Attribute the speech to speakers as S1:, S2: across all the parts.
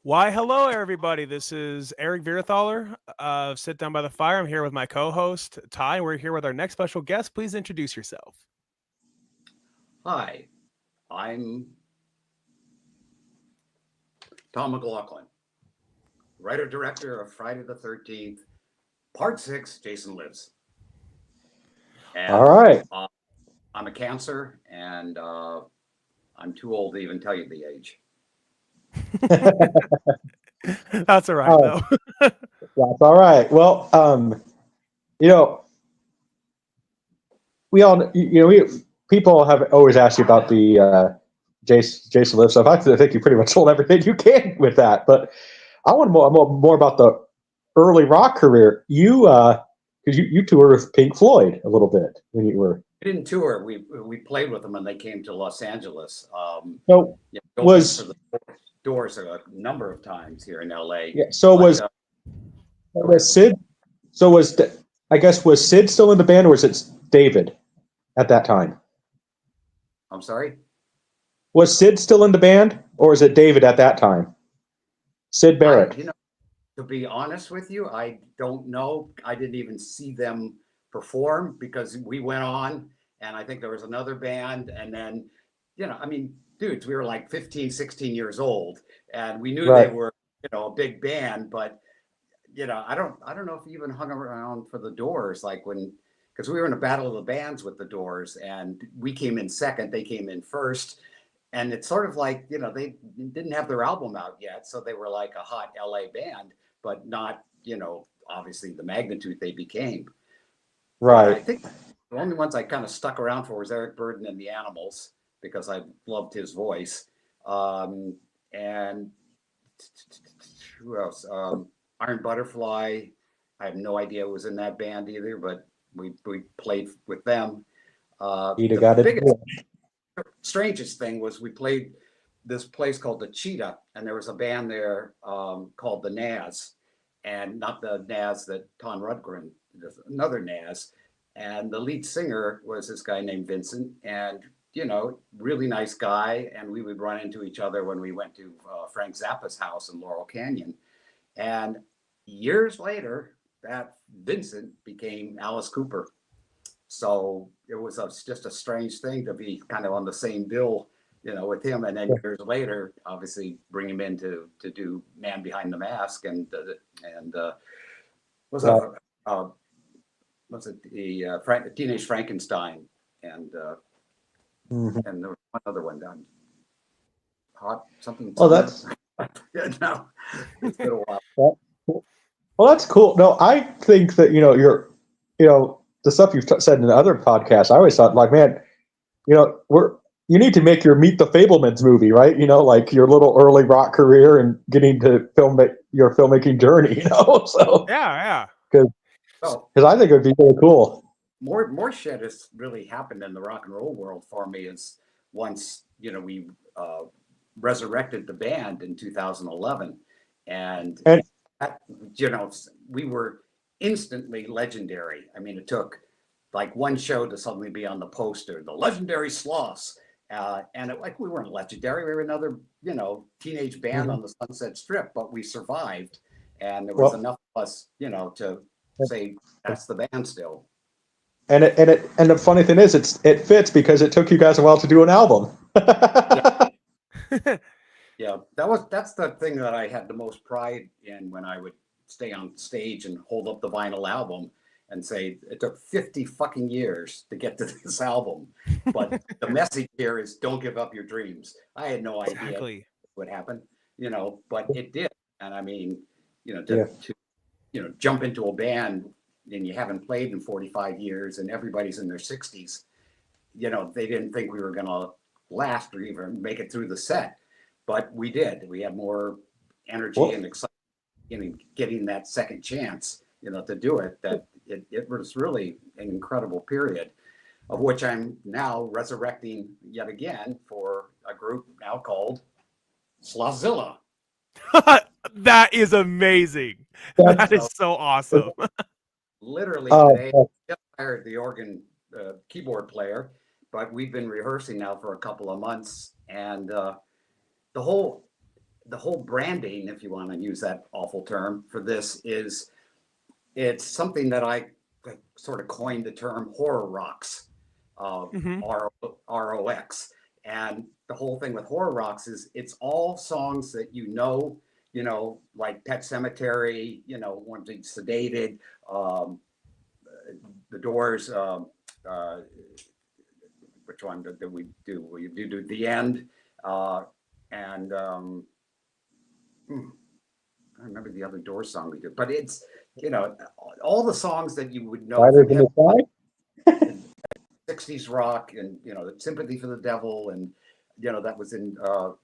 S1: Why, hello, everybody. This is Eric Vierthaler of Sit Down by the Fire. I'm here with my co-host, Ty. We're here with our next special guest. Please introduce yourself.
S2: Hi, I'm Tom McLoughlin, writer director of Friday the 13th, Part 6, Jason Lives.
S3: All
S2: And
S3: right.
S2: I'm a Cancer, and I'm too old to even tell you the age.
S1: That's all right, though.
S3: That's all right. Well, you know, we all, people have always asked you about the Jason Live stuff. I think you pretty much told everything you can with that. But I want more about the early rock career. Because you toured with Pink Floyd a little bit when you were.
S2: We didn't tour. We played with them when they came to Los Angeles.
S3: So was
S2: for the Doors a number of times here in LA.
S3: Yeah. So
S2: but,
S3: was Sid? So was Sid still in the band, or was it David at that time?
S2: I'm sorry?
S3: Was Sid still in the band, or is it David at that time? Sid Barrett.
S2: To be honest with you, I don't know. I didn't even see them perform because we went on, and I think there was another band, and then, dudes, we were like 15, 16 years old, and we knew
S3: Right.
S2: they were, a big band, but, I don't know if he even hung around for the Doors, because we were in a battle of the bands with the Doors, and we came in second, they came in first. And it's sort of like, they didn't have their album out yet. So they were like a hot LA band, but not, obviously the magnitude they became.
S3: Right.
S2: I think the only ones I kind of stuck around for was Eric Burdon and the Animals, because I loved his voice. And who else? Iron Butterfly. I have no idea who was in that band either, but we played with them. Strangest thing was we played this place called the Cheetah, and there was a band there called the Naz, and not the Naz that Ton Rudgren, another Naz. And the lead singer was this guy named Vincent, and really nice guy. And we would run into each other when we went to Frank Zappa's house in Laurel Canyon. And years later, that Vincent became Alice Cooper. So it was just a strange thing to be kind of on the same bill, with him. And then years later, obviously bring him in to do Man Behind the Mask Teenage Frankenstein and
S3: Mhm.
S2: and there was one other one done. Hot something.
S3: Oh, that's
S2: No, it's been a while.
S3: Well, that's cool. No, I think that the stuff you've said in other podcasts. I always thought, like, man, you need to make your Meet the Fablemans movie, right? Like your little early rock career and getting to your filmmaking journey. So
S1: Yeah.
S3: because I think it would be really cool.
S2: More shit has really happened in the rock and roll world for me is once we resurrected the band in 2011, and that, we were instantly legendary. I mean, it took like one show to suddenly be on the poster, the legendary Sloths, and we weren't legendary. We were another teenage band on the Sunset Strip, but we survived, and there was enough of us to say that's the band still.
S3: And the funny thing is, it fits because it took you guys a while to do an album.
S2: Yeah, that's the thing that I had the most pride in when I would stay on stage and hold up the vinyl album and say it took 50 fucking years to get to this album, but the message here is don't give up your dreams. I had no idea what happened, but it did. And I mean, to jump into a band and you haven't played in 45 years and everybody's in their 60s, they didn't think we were going to last or even make it through the set, but we did. We had more energy and excitement in getting that second chance, to do it. That it was really an incredible period, of which I'm now resurrecting yet again for a group now called Slothzilla.
S1: That is amazing. That is so awesome.
S2: Literally today, I just hired the organ keyboard player, but we've been rehearsing now for a couple of months, and the whole the whole branding, if you want to use that awful term for this, is it's something that I sort of coined the term horror rocks,
S1: Hmm.
S2: ROX. And the whole thing with horror rocks is it's all songs that like Pet Cemetery, One Big Sedated, um, The Doors, which one did we do? We do The End, and I remember the other Doors song we did, but it's all the songs that you would know
S3: Riders
S2: from
S3: in
S2: hip
S3: the Sky.
S2: and 60s rock, and the Sympathy for the Devil, and that was in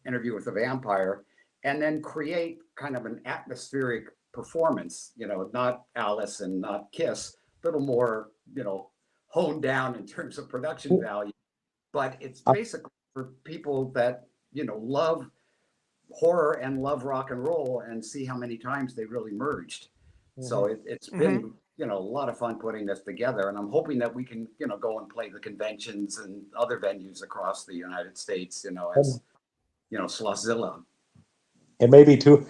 S2: Interview with the Vampire, and then create kind of an atmospheric performance, not Alice and not Kiss, a little more honed down in terms of production value, but it's basically for people that love horror and love rock and roll, and see how many times they really merged. So it's been a lot of fun putting this together, and I'm hoping that we can go and play the conventions and other venues across the United States, as Slotzilla.
S3: And maybe do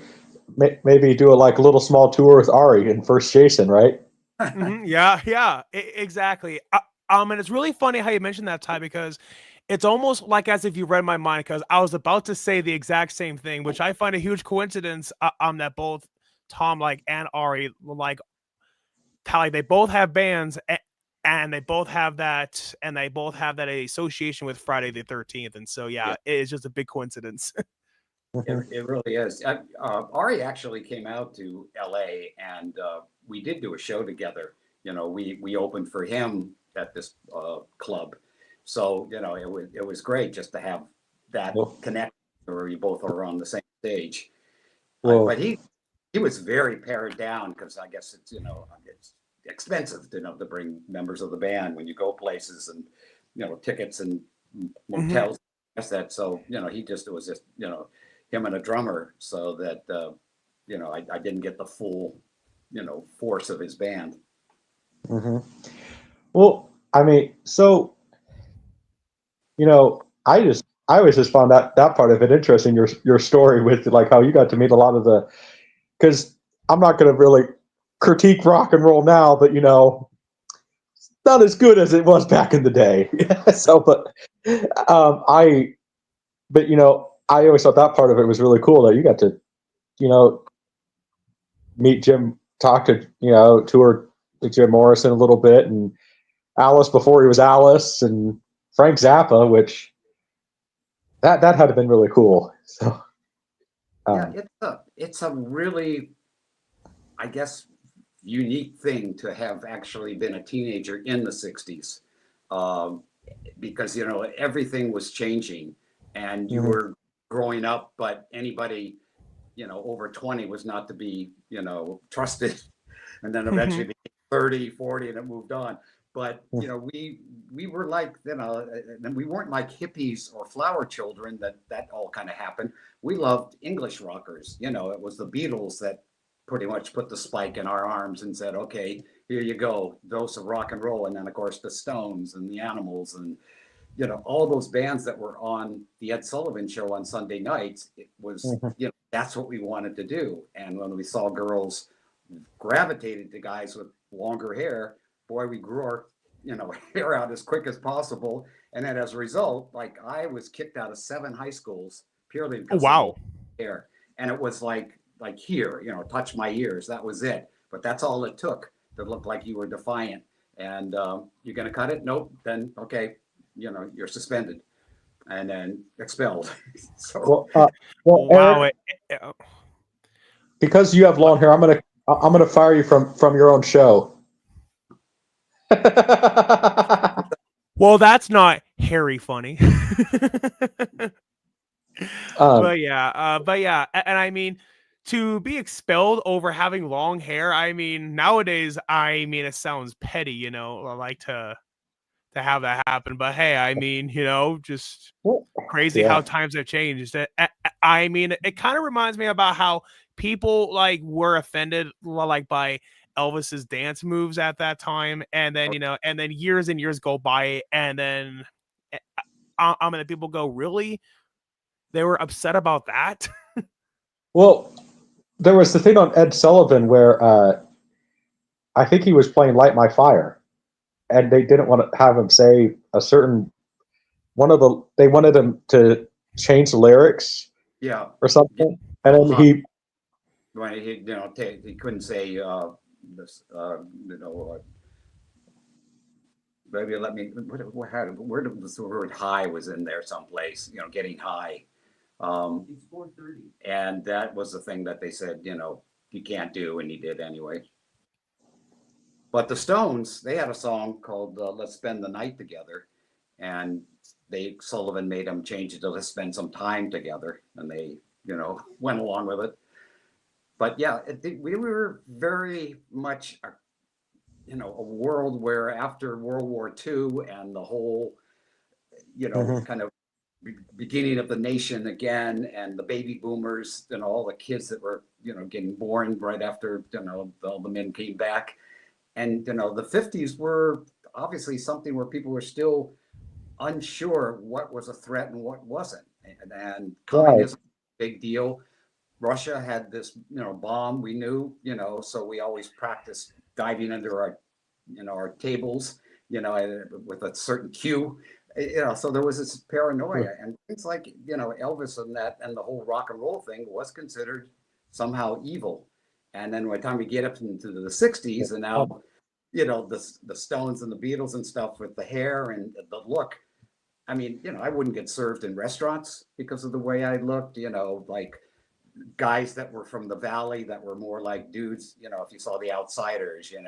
S3: a little small tour with Ari and First Jason, right?
S1: Yeah, exactly. And it's really funny how you mentioned that, Ty, because it's almost like as if you read my mind, because I was about to say the exact same thing, which I find a huge coincidence. That both Tom and Ari how they both have bands, and they both have that association with Friday the 13th, and so
S2: Yeah.
S1: it's just a big coincidence.
S2: It really is. Ari actually came out to LA, and we did do a show together. We opened for him at this club, so it was great just to have that connection where we both are on the same stage. But he was very pared down, because I guess it's it's expensive to bring members of the band when you go places, and tickets and motels. That so it was just him and a drummer, so that I didn't get the full force of his band.
S3: Well, I mean, so I always just found that part of it interesting. Your story with how you got to meet a lot of because I'm not going to really critique rock and roll now, but not as good as it was back in the day. So, I always thought that part of it was really cool, that you got to meet Jim, talk to tour with Jim Morrison a little bit, and Alice before he was Alice, and Frank Zappa, which that had to been really cool. So
S2: yeah, it's a really, I guess, unique thing to have actually been a teenager in the 60s, because everything was changing, and you were growing up, but anybody over 20 was not to be trusted, and then eventually became 30, 40, and it moved on. But we were like, and we weren't like hippies or flower children that all kind of happened. We loved English rockers. It was the Beatles that pretty much put the spike in our arms and said, okay, here you go, dose of rock and roll. And then of course the Stones and the Animals, and all those bands that were on the Ed Sullivan Show on Sunday nights. It was that's what we wanted to do. And when we saw girls gravitated to guys with longer hair, boy, we grew our hair out as quick as possible. And then as a result, I was kicked out of 7 high schools purely because of hair. And it was like here, touch my ears. That was it. But that's all it took to look like you were defiant. And you're going to cut it? Nope. Then okay, you're suspended and then expelled. So
S1: wow.
S3: Eric, because you have long hair, I'm gonna fire you from your own show.
S1: Well, that's not hairy funny. But yeah, and I mean, to be expelled over having long hair, I mean, nowadays, it sounds petty, like to have that happen. But hey, I mean, just crazy how times have changed. I mean, it kind of reminds me about how people were offended by Elvis's dance moves at that time, and then and then years and years go by, and then people go, really? They were upset about that?
S3: Well, there was the thing on Ed Sullivan where I think he was playing "Light My Fire," and they didn't want to have him say a certain one of the. They wanted him to change the lyrics
S2: Yeah.
S3: or something, and then he
S2: When he couldn't say this, maybe let me, where did the word high was in there someplace, getting high. It's 4:30. And that was the thing that they said, you can't do, and he did anyway. But the Stones, they had a song called Let's Spend the Night Together. And Sullivan made them change it to Let's Spend Some Time Together. And they, went along with it. But yeah, we were very much a world where after World War II and the whole, kind of beginning of the nation again, and the baby boomers and all the kids that were, getting born right after, all the men came back. And, the 50s were obviously something where people were still unsure what was a threat and what wasn't. And communism, big deal. Russia had this, bomb we knew, so we always practiced diving under our tables, with a certain cue, so there was this paranoia and things like, Elvis and that, and the whole rock and roll thing was considered somehow evil. And then by the time we get up into the 60s and now, the Stones and the Beatles and stuff with the hair and the look, I mean, I wouldn't get served in restaurants because of the way I looked, like guys that were from the valley that were more like dudes, if you saw The Outsiders, you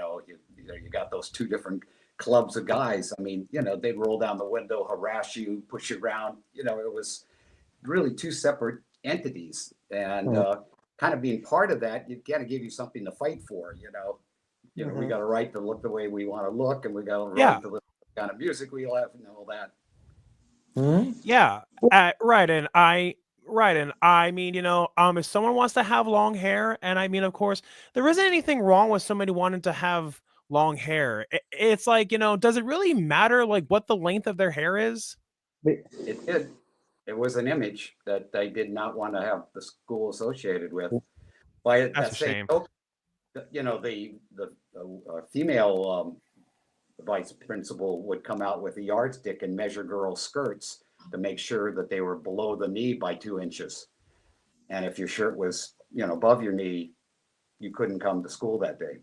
S2: got those two different clubs of guys. I mean, they'd roll down the window, harass you, push you around. It was really two separate entities. And kind of being part of that, you got to give you something to fight for, we got a right to look the way we want to look, and we got a right to listen to the kind of music we love and all that.
S1: Yeah, right. And I mean, if someone wants to have long hair, and I mean, of course, there isn't anything wrong with somebody wanting to have long hair. It's like, does it really matter like what the length of their hair is?
S2: It did. It was an image that they did not want to have the school associated with. By that same token, the female vice principal would come out with a yardstick and measure girls' skirts to make sure that they were below the knee by 2 inches. And if your shirt was, above your knee, you couldn't come to school that day.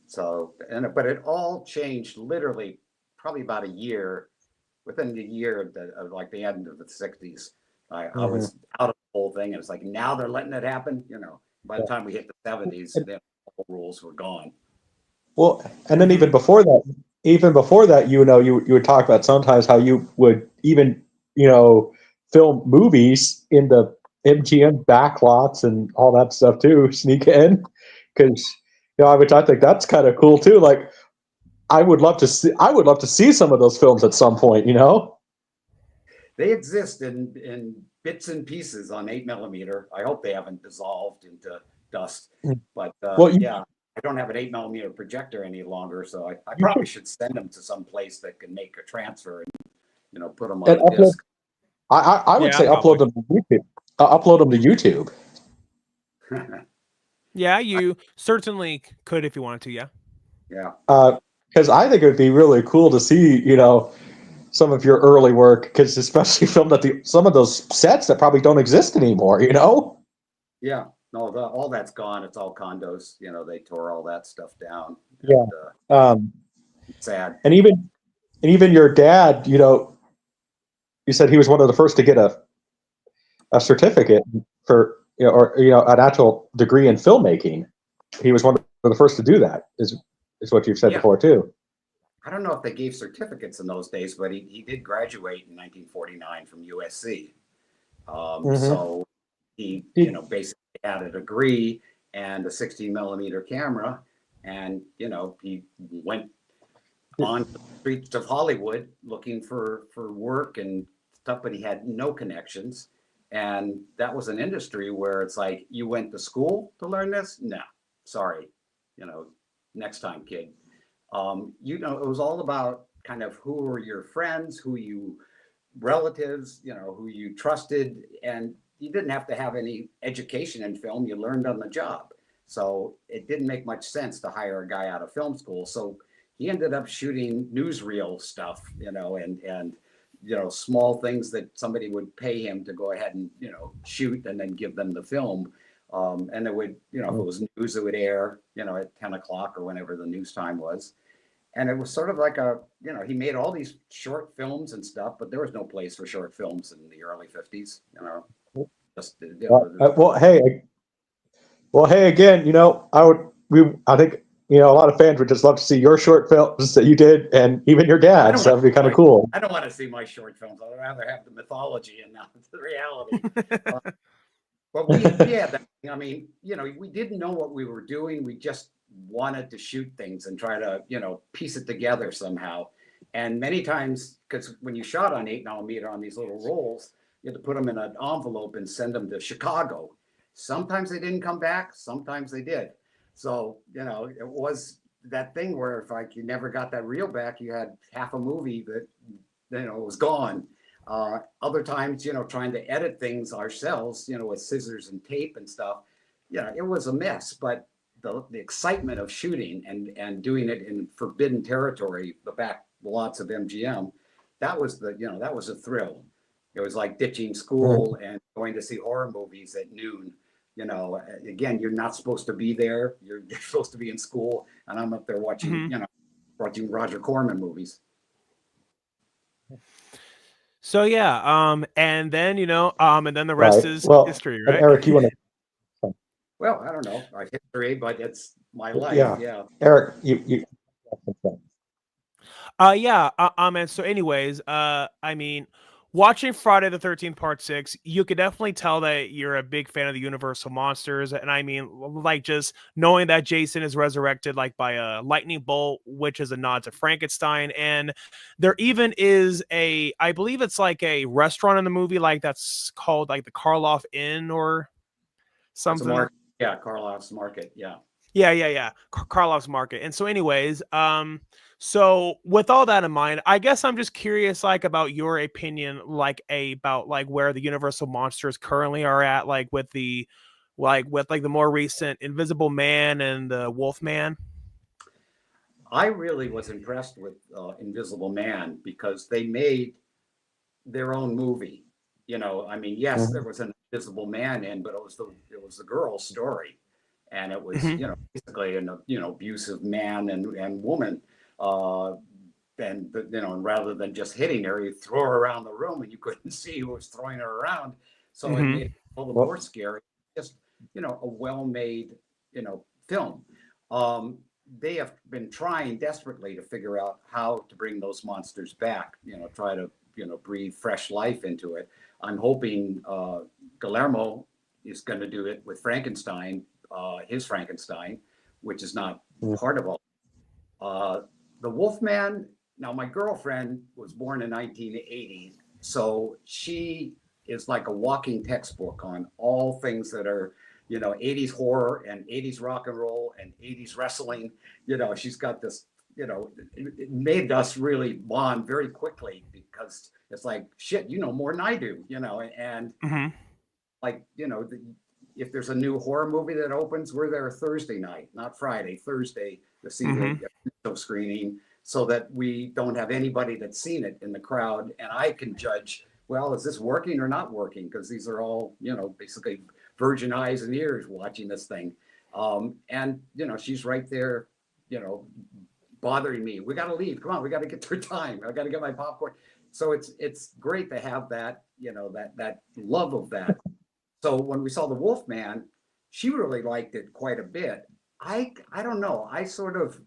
S2: So, but it all changed literally probably about a year, within the year of like the end of the 60s. I was out of the whole thing. And it's like, now they're letting it happen. By the time we hit the 70s, the whole rules were gone.
S3: Well, and then even before that, you would talk about sometimes how you would even, film movies in the MGM backlots and all that stuff too, sneak in, because I think that's kind of cool too. Like, I would love to see some of those films at some point.
S2: They exist in bits and pieces on 8mm. I hope they haven't dissolved into dust, but I don't have an 8mm projector any longer, so I probably should send them to some place that can make a transfer and put them on a disc.
S3: I would say upload them to YouTube. Upload them to YouTube.
S1: Yeah, you certainly could if you wanted to. Yeah.
S2: Yeah.
S3: Because I think it would be really cool to see, some of your early work, because especially filmed at some of those sets that probably don't exist anymore.
S2: Yeah. No, all that's gone. It's all condos. They tore all that stuff down.
S3: Yeah.
S2: And, sad.
S3: And even your dad, you said he was one of the first to get a certificate for, or an actual degree in filmmaking. He was one of the first to do that. Is what you've said before too.
S2: I don't know if they gave certificates in those days, but he did graduate in 1949 from USC. So he basically had a degree and a 16mm camera, and he went on the streets of Hollywood looking for work and stuff, but he had no connections. And that was an industry where it's like, you went to school to learn this? No, sorry, next time, kid. It was all about kind of who were your friends, relatives, who you trusted, and you didn't have to have any education in film. You learned on the job. So it didn't make much sense to hire a guy out of film school. So he ended up shooting newsreel stuff, and small things that somebody would pay him to go ahead and, shoot and then give them the film. And it would, if it was news, it would air, at 10 o'clock or whenever the news time was. And it was sort of like he made all these short films and stuff, but there was no place for short films in the early 50s,
S3: Well, hey, again, I think, a lot of fans would just love to see your short films that you did, and even your dad's. That'd be kind of cool.
S2: I don't want to see my short films. I'd rather have the mythology and not the reality. But we had that. I mean, we didn't know what we were doing. We just wanted to shoot things and try to, piece it together somehow. And many times, because when you shot on 8mm on these little rolls, you had to put them in an envelope and send them to Chicago. Sometimes they didn't come back. Sometimes they did. So, it was that thing where if you never got that reel back, you had half a movie that, was gone. Other times, trying to edit things ourselves, with scissors and tape and stuff, it was a mess. But the excitement of shooting and doing it in forbidden territory, the back lots of MGM, that was a thrill. It was like ditching school and going to see horror movies at noon. Again, you're not supposed to be there. You're supposed to be in school, and I'm up there watching, watching Roger Corman movies.
S1: So yeah, and then and then the rest is history, right?
S3: Eric, you want to?
S2: Well, I don't know, history, but it's my life. Yeah.
S3: Eric, you.
S1: And so anyways, I mean, watching Friday the 13th Part 6, you could definitely tell that you're a big fan of the Universal monsters. And I mean, like, just knowing that Jason is resurrected like by a lightning bolt, which is a nod to Frankenstein. And there even is I believe it's like a restaurant in the movie, like that's called like the Karloff Inn or something.
S2: Yeah, Karloff's Market. Yeah.
S1: Karloff's Market. And so anyways, so with all that in mind, I guess I'm just curious, like, about your opinion, like about like where the Universal monsters currently are at, like with the more recent Invisible Man and the Wolf Man.
S2: I really was impressed with Invisible Man because they made their own movie. I mean, yes, there was an Invisible Man but it was the girl's story, and it was basically an abusive man and woman. And rather than just hitting her, you throw her around the room and you couldn't see who was throwing her around. So it made it all the more scary. Just, a well-made, film. They have been trying desperately to figure out how to bring those monsters back, try to, breathe fresh life into it. I'm hoping Guillermo is going to do it with Frankenstein, his Frankenstein, which is not part of all. The Wolfman, now my girlfriend was born in 1980, so she is like a walking textbook on all things that are, 80s horror and 80s rock and roll and 80s wrestling. She's got this, it made us really bond very quickly because it's like, shit, more than I do, and like, if there's a new horror movie that opens, we're there Thursday night, not Friday, Thursday, to see the screening, so that we don't have anybody that's seen it in the crowd, and I can judge, well, is this working or not working? Because these are all, basically virgin eyes and ears watching this thing. And she's right there, bothering me. We got to leave. Come on, we got to get through time. I got to get my popcorn. So it's great to have that, that love of that. So when we saw the Wolfman, she really liked it quite a bit. I don't know. I sort of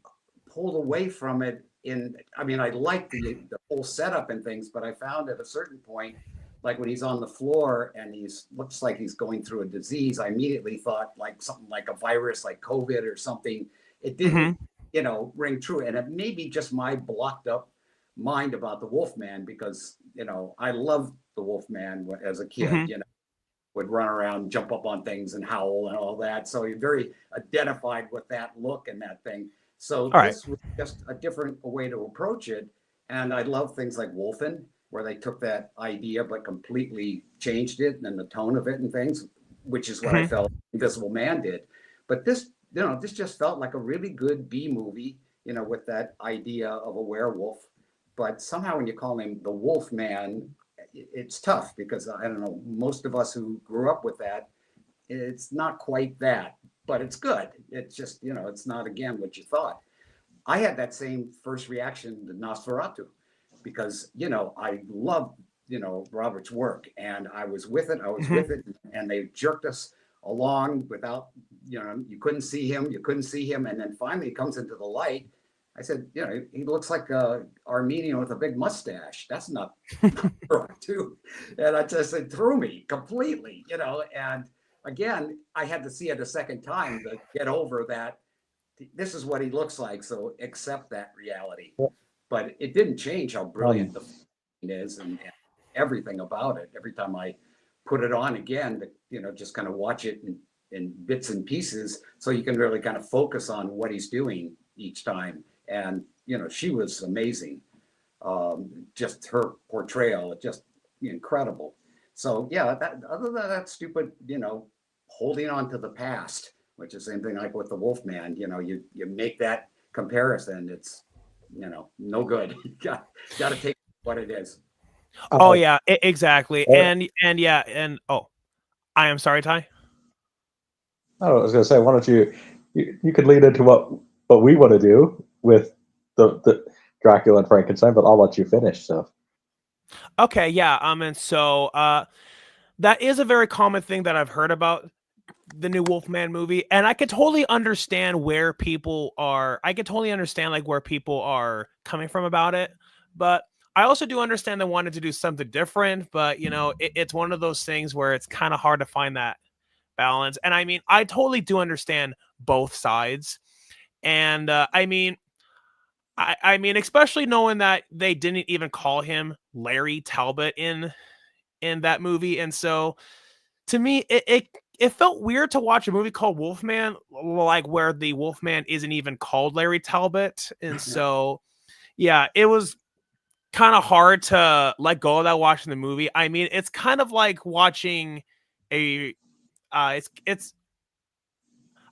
S2: pulled away from it I liked the whole setup and things, but I found at a certain point, like when he's on the floor and looks like he's going through a disease, I immediately thought like something like a virus, like COVID or something. It didn't, ring true. And it may be just my blocked up mind about the Wolfman because, I loved the Wolfman as a kid, would run around, jump up on things and howl and all that. So you're very identified with that look and that thing. So this was just a different way to approach it. And I love things like Wolfen where they took that idea but completely changed it and the tone of it and things, which is what I felt Invisible Man did. But this, this just felt like a really good B movie, with that idea of a werewolf. But somehow when you call him the Wolf Man, it's tough because I don't know, most of us who grew up with that, it's not quite that, but it's good. It's just, it's not, again, what you thought. I had that same first reaction to Nosferatu because, I love, Robert's work, and I was with it. And they jerked us along without, you couldn't see him. And then finally he comes into the light. I said, he looks like a Armenian with a big mustache. That's not Nosferatu. And it threw me completely, and again, I had to see it a second time to get over that. This is what he looks like, so accept that reality. But it didn't change how brilliant the film is and everything about it. Every time I put it on again, just kind of watch it in bits and pieces, so you can really kind of focus on what he's doing each time. And she was amazing. Just her portrayal, just incredible. So yeah, other than that stupid, holding on to the past, which is the same thing like with the Wolfman, you make that comparison, it's, no good. You got to take what it is.
S1: Oh yeah, exactly. And yeah, and I am sorry, Ty.
S3: I was going to say, why don't you could lead into what we want to do with the Dracula and Frankenstein, but I'll let you finish. So.
S1: Okay, yeah. And so that is a very common thing that I've heard about the new Wolfman movie, and I could totally understand where people are. I could totally understand like where people are coming from about it, but I also do understand they wanted to do something different. But it's one of those things where it's kind of hard to find that balance. And I mean, I totally do understand both sides, and I mean, especially knowing that they didn't even call him Larry Talbot in that movie, and so to me, it felt weird to watch a movie called Wolfman, like where the Wolfman isn't even called Larry Talbot. And so, yeah, it was kind of hard to let go of that watching the movie. I mean, it's kind of like watching it's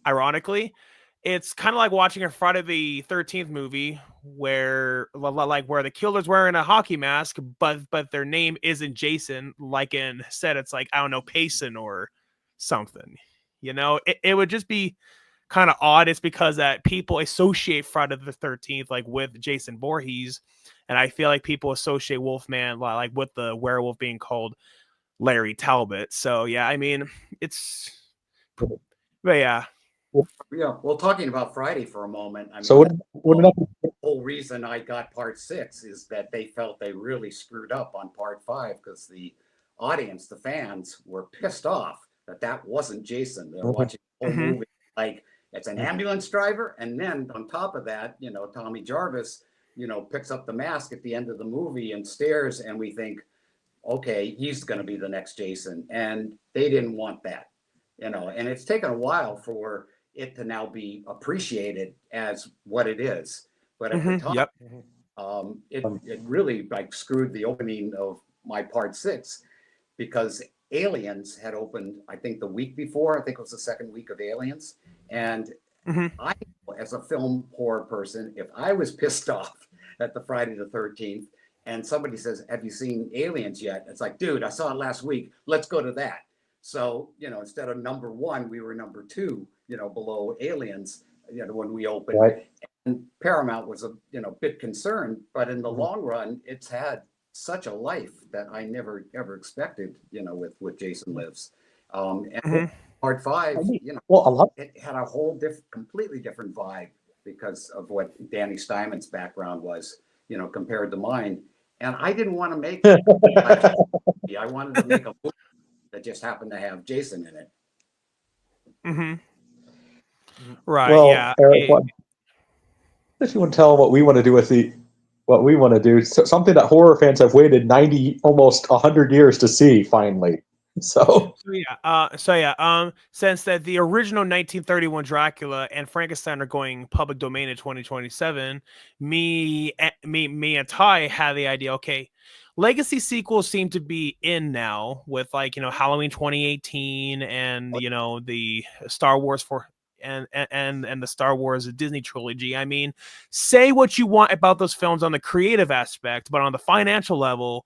S1: ironically, it's kind of like watching a Friday the 13th movie where the killer's wearing a hockey mask, but their name isn't Jason. Like said, it's like, I don't know, Payson or something. It would just be kind of odd. It's because that people associate Friday the 13th like with Jason Voorhees, and I feel like people associate Wolfman like with the werewolf being called Larry Talbot. So yeah, I mean, but yeah.
S2: Yeah, well, talking about Friday for a moment, I mean,
S3: so
S2: the whole reason I got part 6 is that they felt they really screwed up on part 5 because the audience, the fans, were pissed off that wasn't Jason. They're watching the whole movie like it's an ambulance driver, and then on top of that, Tommy Jarvis, picks up the mask at the end of the movie and stares, and we think, okay, he's going to be the next Jason, and they didn't want that, and it's taken a while for it to now be appreciated as what it is. But at the time, it really like screwed the opening of my part 6 because Aliens had opened, I think the week before. I think it was the second week of Aliens. And I, as a film horror person, if I was pissed off at the Friday the 13th and somebody says, have you seen Aliens yet? It's like, dude, I saw it last week. Let's go to that. So, instead of number 1, we were number 2, below Aliens, when we opened.
S3: Right.
S2: And Paramount was a bit concerned, but in the long run, it's had such a life that I never ever expected, with Jason Lives. And part 5, it had a whole completely different vibe because of what Danny Steinman's background was, compared to mine. And I didn't want to make I wanted to make a movie that just happened to have Jason in it.
S1: Right.
S3: Well,
S1: yeah.
S3: Eric, if you want to tell them what we want to do what we want to do, something that horror fans have waited 90, almost 100 years to see finally. So
S1: since that the original 1931 Dracula and Frankenstein are going public domain in 2027, me and Ty had the idea, okay, legacy sequels seem to be in now with like, Halloween 2018 and, the Star Wars and the Star Wars Disney trilogy. I mean, say what you want about those films on the creative aspect, but on the financial level,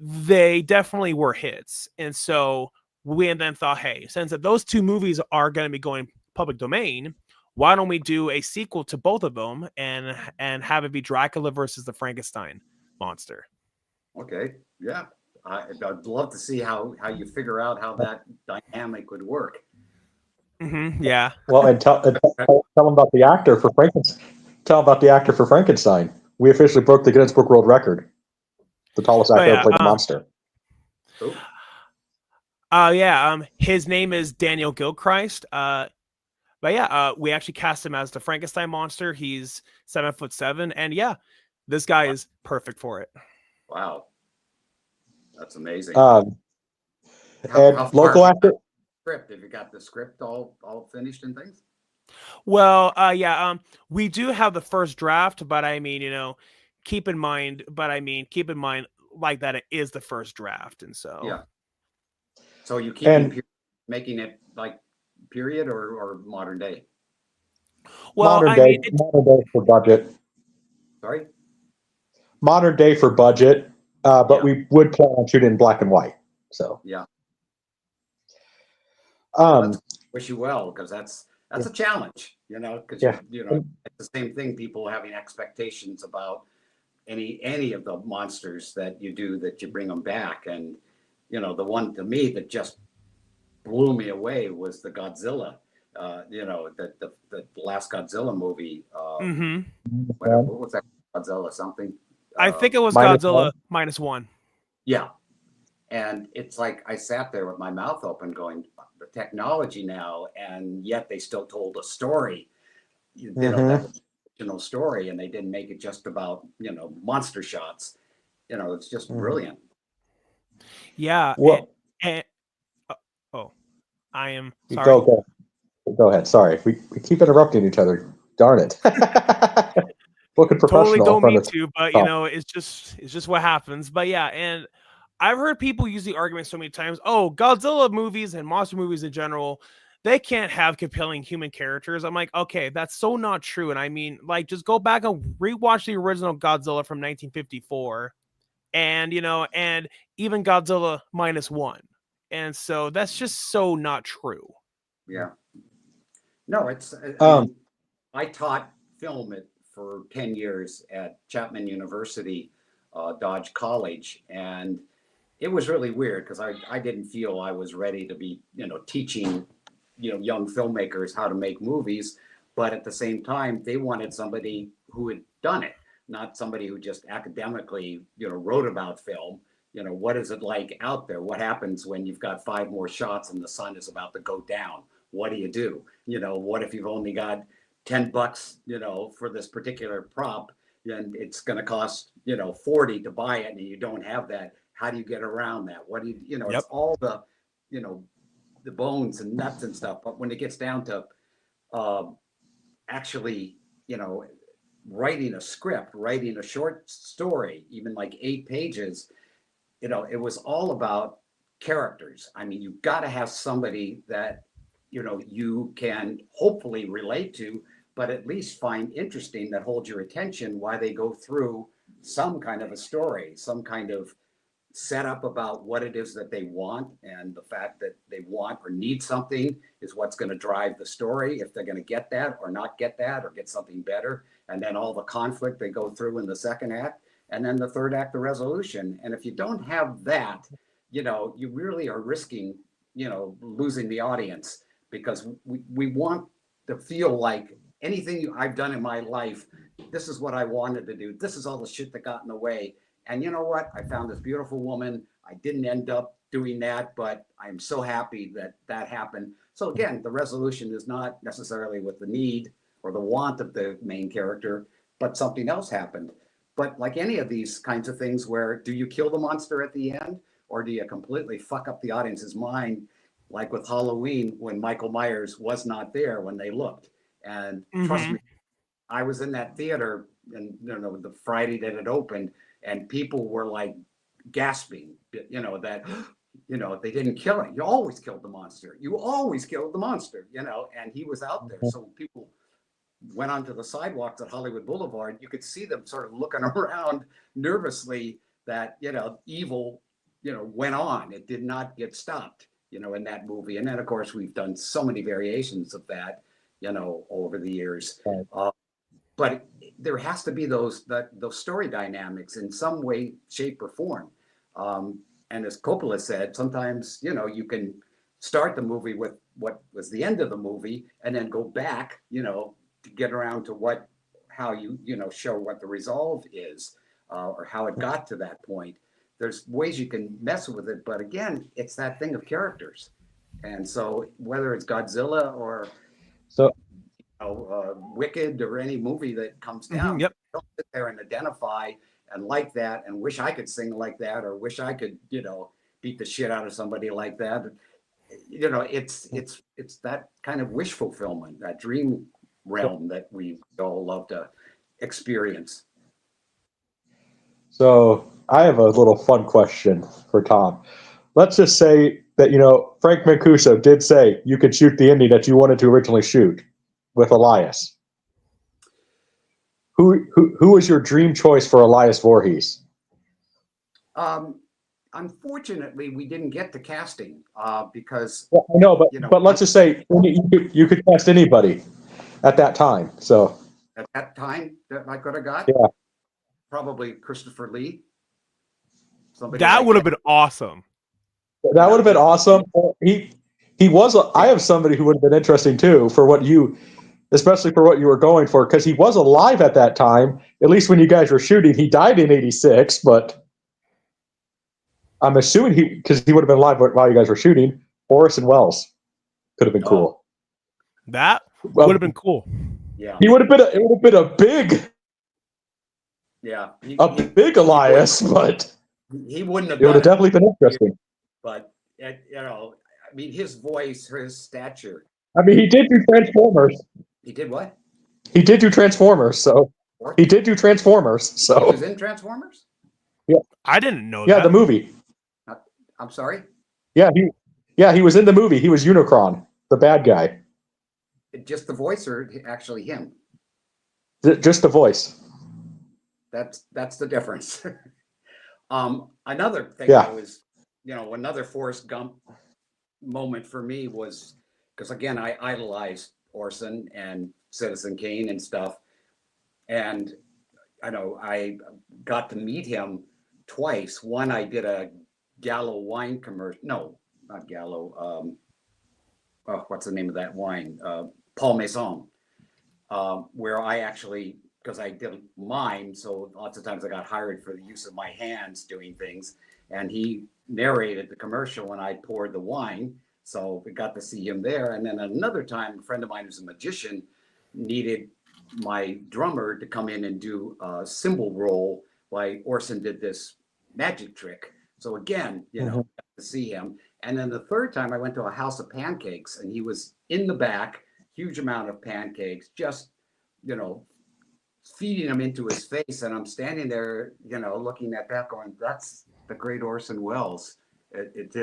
S1: they definitely were hits. And so we then thought, hey, since those two movies are going to be going public domain, why don't we do a sequel to both of them and have it be Dracula versus the Frankenstein monster?
S2: Okay, yeah, I'd love to see how you figure out how that dynamic would work.
S1: Yeah.
S3: Well, and tell them about the actor for Frankenstein. Tell them about the actor for Frankenstein. We officially broke the Guinness Book World Record. The tallest actor ever played a monster.
S2: Oh.
S1: His name is Daniel Gilchrist. But yeah, we actually cast him as the Frankenstein monster. He's 7'7", and yeah, this guy is perfect for it.
S2: Wow, that's amazing.
S3: How local actor.
S2: Script? Have you got the script all finished and things?
S1: Well, we do have the first draft, but I mean, keep in mind, like that it is the first draft, and so
S2: yeah. So you keep making it like period or modern day?
S1: Well,
S3: modern day for budget.
S2: Sorry?
S3: Modern day for budget, but we would plan on shooting in black and white. So
S2: yeah.
S3: Wish
S2: you well, because that's a challenge, because it's the same thing. People having expectations about any of the monsters that you do, that you bring them back, and the one to me that just blew me away was the Godzilla. The last Godzilla movie. What was that? Godzilla something?
S1: I think it was Godzilla -1.
S2: Yeah. And it's like I sat there with my mouth open going, the technology now, and yet they still told a story, that original story, and they didn't make it just about, monster shots. It's just brilliant.
S1: Yeah.
S3: Well,
S1: I am sorry.
S3: Go ahead. Sorry. We keep interrupting each other. Darn it. Looking professional.
S1: Totally don't mean to, but it's just what happens. But yeah, and I've heard people use the argument so many times, Godzilla movies and monster movies in general, they can't have compelling human characters. I'm like, okay, that's so not true. And I mean, like, just go back and rewatch the original Godzilla from 1954 and, and even Godzilla -1. And so that's just so not true.
S2: Yeah. No, it's, I taught film for 10 years at Chapman University, Dodge College, and it was really weird because I didn't feel I was ready to be, teaching, young filmmakers how to make movies. But at the same time, they wanted somebody who had done it, not somebody who just academically, wrote about film. What is it like out there? What happens when you've got 5 more shots and the sun is about to go down? What do? What if you've only got $10, for this particular prop, and it's going to cost, $40 to buy it, and you don't have that? How do you get around that? What do you, It's all the, the bones and nuts and stuff. But when it gets down to actually, writing a script, writing a short story, even like 8 pages, it was all about characters. I mean, you've got to have somebody that, you can hopefully relate to, but at least find interesting, that holds your attention while they go through some kind of a story, some kind of setup about what it is that they want, and the fact that they want or need something is what's going to drive the story, if they're going to get that or not get that or get something better. And then all the conflict they go through in the second act, and then the third act, the resolution. And if you don't have that, you really are risking, losing the audience, because we want to feel like anything I've done in my life, this is what I wanted to do. This is all the shit that got in the way. And you know what? I found this beautiful woman. I didn't end up doing that, but I'm so happy that happened. So again, the resolution is not necessarily with the need or the want of the main character, but something else happened. But like any of these kinds of things, where do you kill the monster at the end, or do you completely fuck up the audience's mind? Like with Halloween, when Michael Myers was not there when they looked. And trust me, I was in that theater, and the Friday that it opened, and people were like gasping, you know, that, you know, they didn't kill him. You always killed the monster. You always killed the monster, you know, and he was out there. So people went onto the sidewalks at Hollywood Boulevard, you could see them sort of looking around nervously that, you know, evil, you know, went on. It did not get stopped, you know, in that movie. And then, of course, we've done so many variations of that, you know, over the years.
S3: Right.
S2: But there has to be those story dynamics in some way, shape, or form. And as Coppola said, sometimes, you know, you can start the movie with what was the end of the movie and then go back, you know, to get around to how you know, show what the resolve is, or how it got to that point. There's ways you can mess with it, but again, it's that thing of characters. And so whether it's Godzilla or Wicked or any movie that comes down, don't sit there and identify and like that and wish I could sing like that or wish I could, you know, beat the shit out of somebody like that. You know, it's that kind of wish fulfillment, that dream realm that we all love to experience.
S3: So I have a little fun question for Tom. Let's just say that, you know, Frank Mancuso did say you could shoot the ending that you wanted to originally shoot with Elias. Who was your dream choice for Elias Voorhees?
S2: Unfortunately, we didn't get to casting because
S3: I know, but
S2: you know,
S3: but let's just say you could cast anybody at that time. So
S2: at that time that I could have got, probably Christopher Lee.
S1: Somebody that would have been awesome.
S3: That would have been awesome. He was. I have somebody who would have been interesting too for what you, especially for what you were going for, because he was alive at that time. At least when you guys were shooting, he died in '86, but I'm assuming because he would have been alive while you guys were shooting. Orson Welles could have been cool.
S1: That would have been cool.
S2: Yeah,
S3: he would have been. It would have been a big.
S2: Yeah,
S3: big Elias, but
S2: he wouldn't have.
S3: It would have definitely been interesting.
S2: But you know, I mean, his voice, his stature.
S3: I mean, he did do Transformers.
S2: He did what?
S3: He did do Transformers. So he did do Transformers. So
S2: he was in Transformers.
S3: Yeah,
S1: I didn't know.
S3: Yeah, the movie.
S2: I'm sorry.
S3: Yeah, he was in the movie. He was Unicron, the bad guy.
S2: Just the voice, or actually him?
S3: Just the voice.
S2: That's the difference. Another thing that was, you know, another Forrest Gump moment for me was because again I idolized Orson and Citizen Kane and stuff, and I know I got to meet him twice. One, I did a Gallo wine commercial. No, not Gallo. What's the name of that wine? Paul Maison, where I actually, because I did mime, so lots of times I got hired for the use of my hands doing things, and he narrated the commercial and I poured the wine, so we got to see him there. And then another time, a friend of mine who's a magician needed my drummer to come in and do a cymbal roll while Orson did this magic trick. So again, you know, got to see him. And then the third time I went to a house of pancakes and he was in the back, huge amount of pancakes, just, you know, feeding them into his face. And I'm standing there, you know, looking at that going, that's the great Orson Welles. It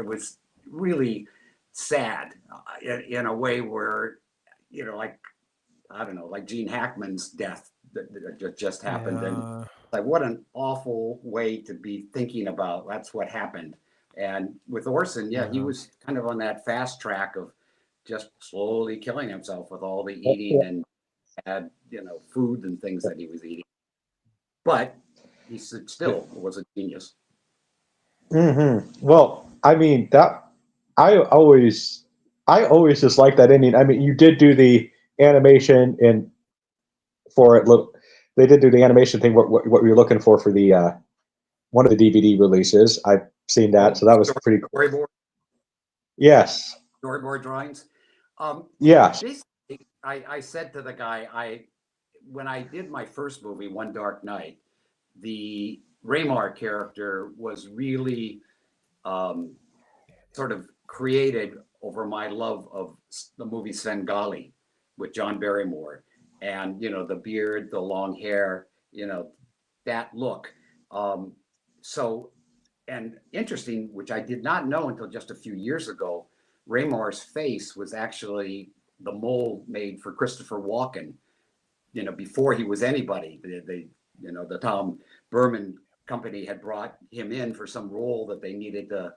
S2: was really sad in a way where, you know, like, I don't know, like Gene Hackman's death that just happened. Yeah. And like, what an awful way to be thinking about that's what happened. And with Orson, he was kind of on that fast track of just slowly killing himself with all the eating and had, you know, food and things that he was eating. But he still was a genius.
S3: Well, I mean, that I always just like that ending. I mean, you did do the animation for it. They did do the animation thing. What we were looking for the one of the DVD releases. I've seen that, so that was pretty cool.
S2: Storyboard.
S3: Yes.
S2: Storyboard drawings.
S3: Yes.
S2: Basically, I said to the guy, when I did my first movie, One Dark Night, the Raymar character was really sort of created over my love of the movie Svengali with John Barrymore, and you know, the beard, the long hair, you know, that look. So and interesting, which I did not know until just a few years ago, Raymor's face was actually the mold made for Christopher Walken, before he was anybody. The Tom Berman company had brought him in for some role that they needed to,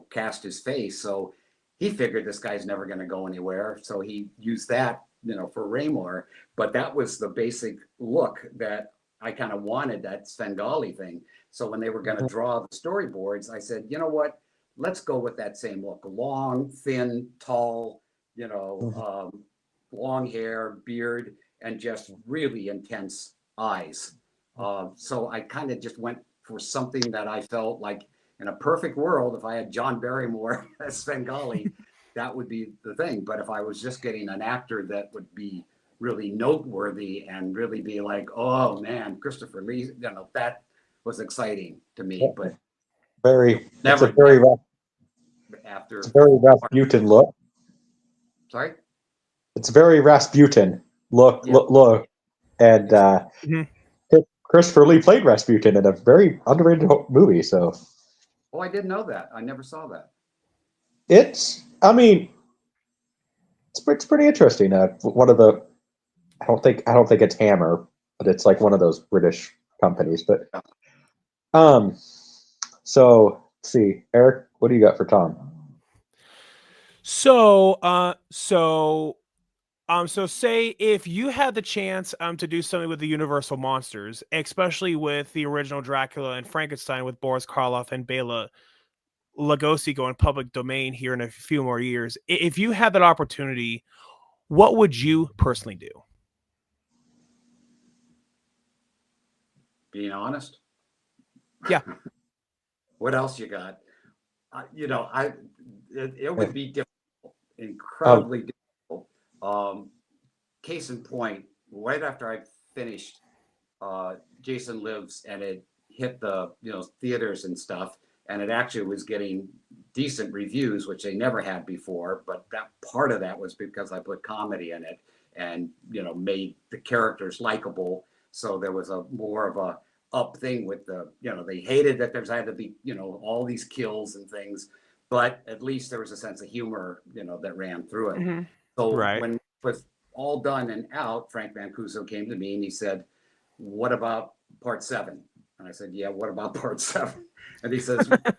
S2: cast his face. So he figured this guy's never going to go anywhere. So he used that, for Raymor. But that was the basic look that I kind of wanted, that Svengali thing. So when they were going to draw the storyboards, I said, you know what? Let's go with that same look. Long, thin, tall, long hair, beard, and just really intense eyes. So I kind of just went for something that I felt like, in a perfect world, if I had John Barrymore as Svengali, that would be the thing. But if I was just getting an actor that would be really noteworthy and really be like, oh man, Christopher Lee, that was exciting to me. But
S3: it's a very Rasputin look.
S2: Sorry?
S3: It's very Rasputin look. And Christopher Lee played Rasputin in a very underrated movie. So,
S2: I didn't know that. I never saw that.
S3: It's pretty interesting. One of the, I don't think it's Hammer, but it's like one of those British companies. But so let's see, Eric, what do you got for Tom?
S1: So say if you had the chance to do something with the Universal monsters, especially with the original Dracula and Frankenstein with Boris Karloff and Bela Lugosi going public domain here in a few more years, if you had that opportunity, what would you personally do?
S2: Being honest?
S1: Yeah.
S2: What else you got? It would be difficult, incredibly difficult. Case in point, right after I finished Jason Lives, and it hit the theaters and stuff, and it actually was getting decent reviews, which they never had before. But that part of that was because I put comedy in it and made the characters likable. So there was a more of a up thing with the they hated that there's had to be all these kills and things, but at least there was a sense of humor that ran through it.
S1: Mm-hmm.
S2: So
S1: Right.
S2: when it was all done and out, Frank Mancuso came to me and he said, "What about part 7?" And I said, "Yeah, what about part 7?" And he says, "I'd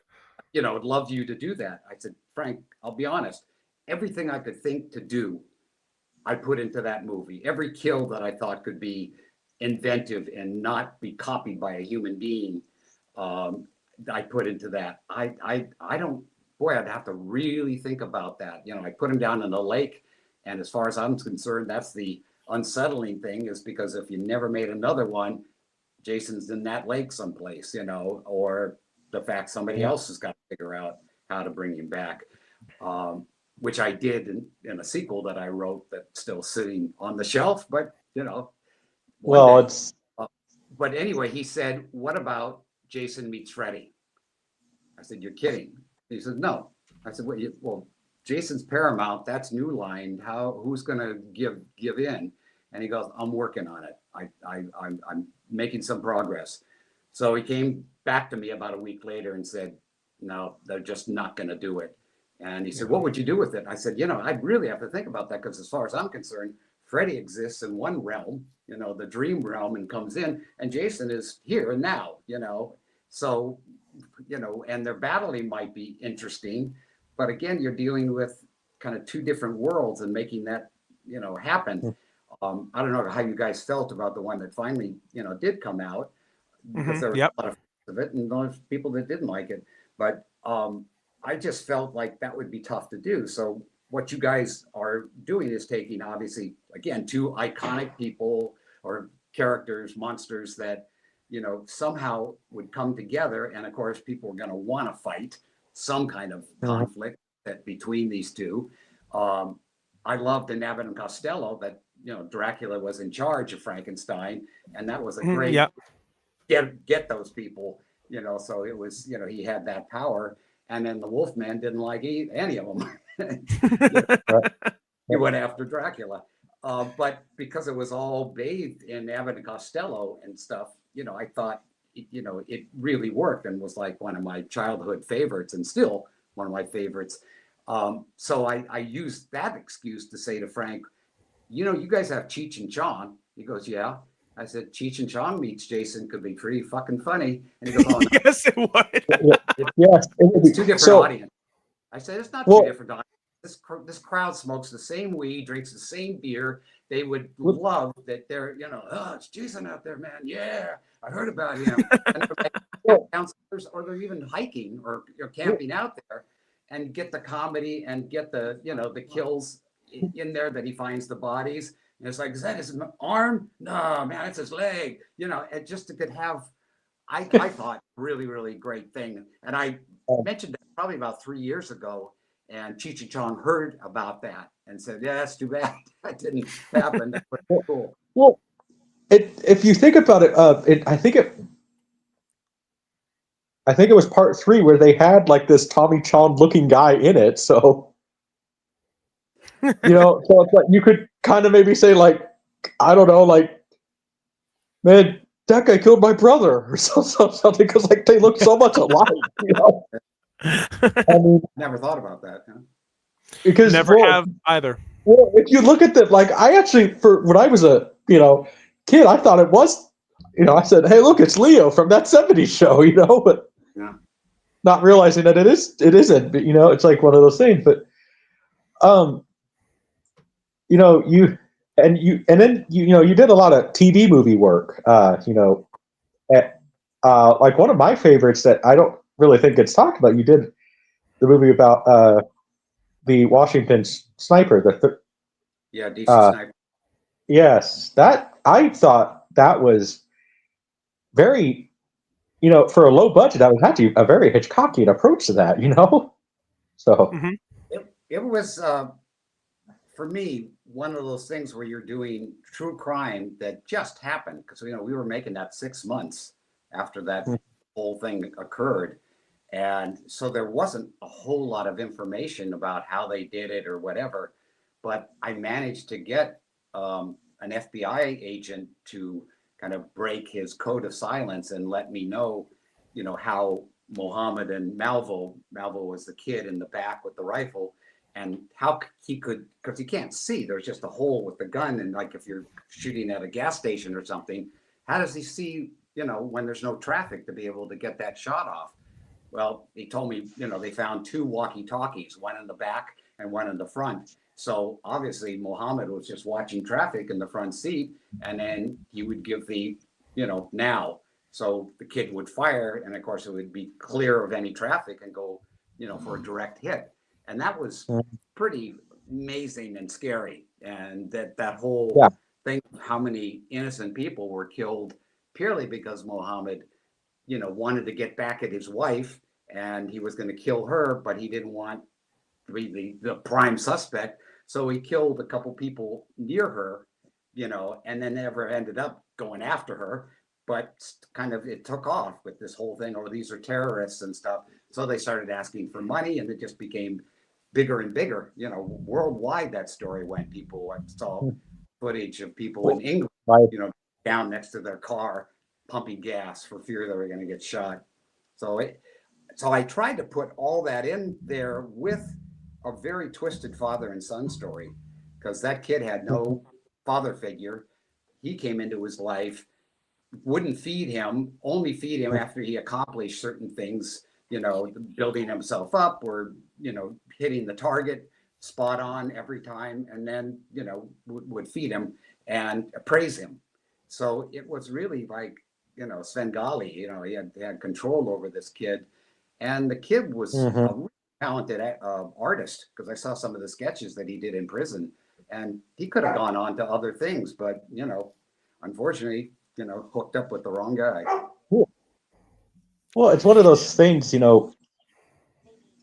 S2: love you to do that." I said, "Frank, I'll be honest. Everything I could think to do, I put into that movie. Every kill that I thought could be inventive and not be copied by a human being, I put into that. I don't. Boy, I'd have to really think about that. I put him down in the lake, and as far as I'm concerned, that's the unsettling thing, is because if you never made another one, Jason's in that lake someplace, or the fact somebody else has got to figure out how to bring him back, which I did in a sequel that I wrote that's still sitting on the shelf, but but anyway, he said, "What about Jason meets Freddy?" I said, "You're kidding." He said, "No." I said, "Well, Jason's Paramount. That's New Line. Who's going to give in?" And he goes, "I'm working on it. I'm making some progress." So he came back to me about a week later and said, "No, they're just not going to do it." And he said, "What would you do with it?" I said, "I'd really have to think about that, because as far as I'm concerned, Freddy exists in one realm, the dream realm, and comes in, and Jason is here and now, so, and their battling might be interesting, but again, you're dealing with kind of two different worlds and making that, happen." I don't know how you guys felt about the one that finally, did come out, because there was a lot of it and those people that didn't like it, but I just felt like that would be tough to do. So what you guys are doing is taking, obviously, again, two iconic people or characters, monsters that, somehow would come together. And of course, people are going to want to fight some kind of conflict between these two. I loved in Abbott and Costello that, Dracula was in charge of Frankenstein. And that was a great get those people, so it was, he had that power. And then the Wolfman didn't like any of them. He went after Dracula. But because it was all bathed in Abbott and Costello and stuff, I thought it really worked and was like one of my childhood favorites and still one of my favorites. So I used that excuse to say to Frank, you guys have Cheech and Chong. He goes, yeah. I said, Cheech and Chong meets Jason could be pretty fucking funny. And he goes, oh, no.
S1: Yes, it would.
S3: Yes,
S2: It's two different audiences. I said, it's not two different audiences. This crowd smokes the same weed, drinks the same beer. They would love that they're, oh, it's Jason out there, man. Yeah, I heard about him. And counselors, or they're even hiking or camping out there and get the comedy and get the, the kills in there that he finds the bodies. And it's like, is that his arm? No, man, it's his leg. And just to could have, I thought, really, really great thing. And I mentioned that probably about 3 years ago. And Cheech and Chong heard about that and said, yeah, that's too bad. That didn't happen. That was cool.
S3: Well, if you think about it, I think it was part 3 where they had like this Tommy Chong looking guy in it. So, so it's like you could kind of maybe say like, I don't know, like, man, that guy killed my brother or something because like they look so much alike,
S2: I mean, never thought about that. Huh?
S1: Because never have either.
S3: Well, if you look at that, like I actually, for when I was a kid, I thought it was, I said, hey, look, it's Leo from that '70s show, but not realizing that it isn't. But, it's like one of those things. But, you then you did a lot of TV movie work. Like one of my favorites that I don't really think gets talked about. You did the movie about the Washington sniper.
S2: DC sniper.
S3: Yes, that I thought that was very, for a low budget, that was actually a very Hitchcockian approach to that, So
S2: it was for me one of those things where you're doing true crime that just happened because we were making that 6 months after that whole thing occurred. And so there wasn't a whole lot of information about how they did it or whatever, but I managed to get an FBI agent to kind of break his code of silence and let me know, how Mohammed and Malvo was the kid in the back with the rifle, and how he could, because he can't see, there's just a hole with the gun. And like if you're shooting at a gas station or something, how does he see, when there's no traffic to be able to get that shot off? Well, he told me, they found 2 walkie-talkies, one in the back and one in the front. So obviously Mohammed was just watching traffic in the front seat, and then he would give the, now. So the kid would fire, and of course it would be clear of any traffic and go, for a direct hit. And that was pretty amazing and scary. And that whole thing, how many innocent people were killed purely because Mohammed wanted to get back at his wife, and he was going to kill her, but he didn't want to be the prime suspect. So he killed a couple people near her, and then never ended up going after her. But kind of it took off with this whole thing, these are terrorists and stuff. So they started asking for money, and it just became bigger and bigger. Worldwide that story went. People saw footage of people in England, down next to their car, pumping gas for fear they were going to get shot. So I tried to put all that in there with a very twisted father and son story, because that kid had no father figure. He came into his life, wouldn't feed him, only feed him after he accomplished certain things, building himself up or, hitting the target spot on every time, and then, would feed him and praise him. So it was really like, Svengali, he had control over this kid. And the kid was a really talented artist, because I saw some of the sketches that he did in prison, and he could have gone on to other things, but, unfortunately, hooked up with the wrong guy.
S3: Well, it's one of those things,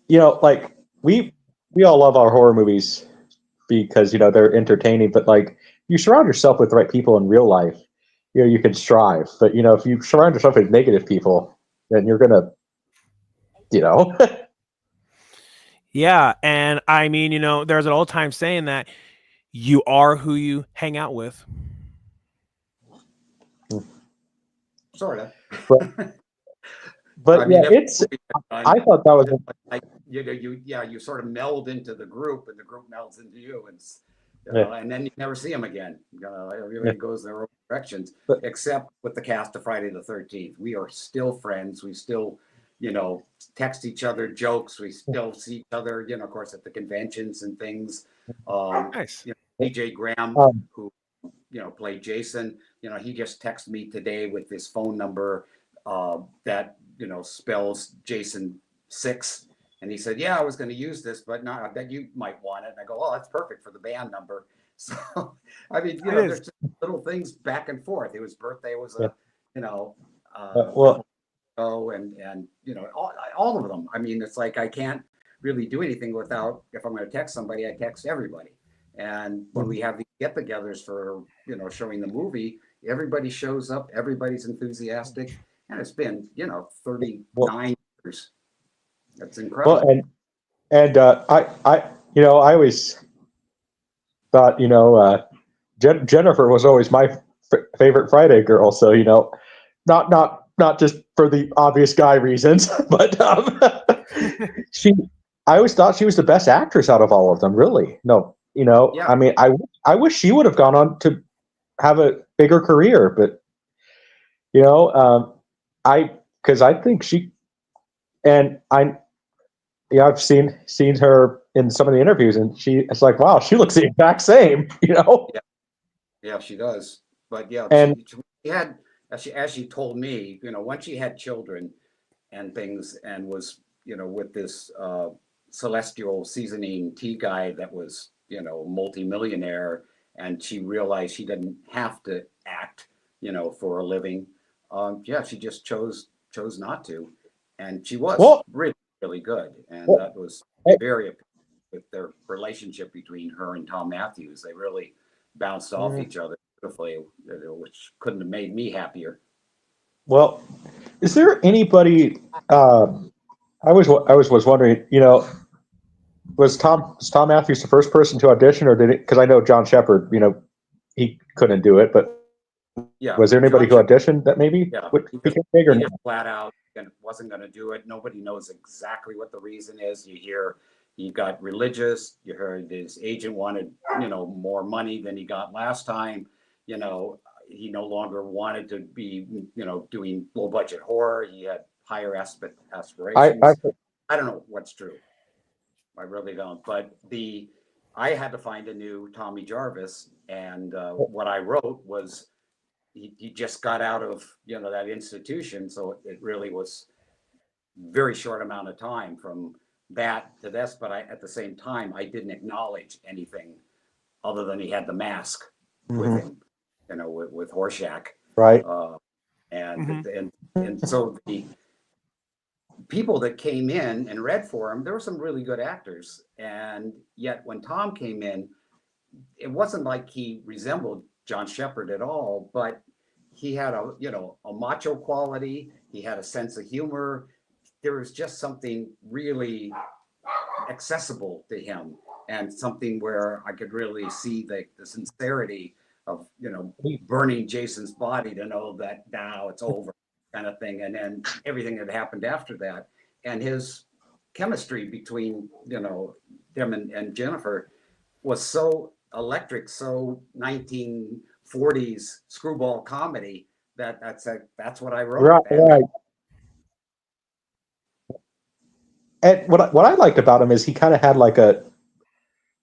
S3: like we all love our horror movies because, they're entertaining, but like you surround yourself with the right people in real life, you can strive. But, if you surround yourself with negative people, then you're going to,
S1: Yeah. And I mean, there's an old time saying that you are who you hang out with.
S2: sort of.
S3: But
S2: I mean,
S3: yeah, it's. I thought that was
S2: like you sort of meld into the group, and the group melds into you, and
S3: yeah,
S2: and then you never see them again.
S3: yeah.
S2: Everybody goes their own directions,
S3: But
S2: except with the cast of Friday the 13th. We are still friends. We still, text each other jokes. We still see each other, of course, at the conventions and things.
S1: Nice.
S2: DJ Graham,
S3: um,
S2: who played Jason. He just texted me today with his phone number that spells Jason 6, and he said, "Yeah, I was going to use this, but not. I bet you might want it." And I go, "Oh, that's perfect for the band number." So, I mean,
S1: It is.
S2: there's just little things back and forth. His birthday was
S3: yeah.
S2: a
S3: Well,
S2: couple and all of them. I mean, it's like I can't really do anything without, if I'm going to text somebody, I text everybody. And when we have these get-togethers for showing the movie, everybody shows up, everybody's enthusiastic, and it's been 39 years. That's
S3: well,
S2: incredible.
S3: and I always thought Jennifer was always my favorite Friday girl. So not just for the obvious guy reasons, but she. I always thought she was the best actress out of all of them. Really, no,
S2: Yeah,
S3: I mean, I wish she would have gone on to have a bigger career, but I because I think she and I I've seen her in some of the interviews, and it's like, wow, she looks the exact same,
S2: yeah, she does. But yeah,
S3: and
S2: she had, as she told me, once she had children and things, and was with this celestial seasoning tea guy that was multimillionaire, and she realized she didn't have to act for a living. Yeah, she just chose not to, and she was
S3: well,
S2: really good, and
S3: well
S2: that was
S3: eh,
S2: very with their relationship between her and Tom Matthews. They really bounced off
S3: mm,
S2: each other beautifully, which couldn't have made me happier.
S3: well, is there anybody? I was wondering, was Tom Matthews the first person to audition, or did it? Because I know John Shepard, he couldn't do it, but
S2: Yeah,
S3: was there anybody
S2: John
S3: who
S2: Shepard.
S3: auditioned that maybe
S2: Yeah,
S3: would become big or
S2: he
S3: not?
S2: just flat out wasn't going to do it. Nobody knows exactly what the reason is. You hear he got religious. You heard his agent wanted more money than he got last time. You know he no longer wanted to be doing low budget horror. He had higher
S3: I
S2: aspirations. I don't know what's true. I really don't. But I had to find a new Tommy Jarvis, and what I wrote was he just got out of that institution, so it really was very short amount of time from that to this. But at the same time, I didn't acknowledge anything other than he had the mask with
S3: mhm,
S2: him, with Horshack,
S3: right.
S2: uh, and
S1: Hmm.
S2: so the people that came in and read for him, there were some really good actors, and yet when Tom came in, it wasn't like he resembled John Shepard at all, but he had a macho quality. He had a sense of humor. There was just something really accessible to him, and something where I could really see the sincerity of burning Jason's body to know that now it's over, kind of thing, and then everything that happened after that, and his chemistry between him and Jennifer was so electric, so 1940s screwball comedy that's what I wrote.
S3: Right, right. And what I liked about him is he kind of had like at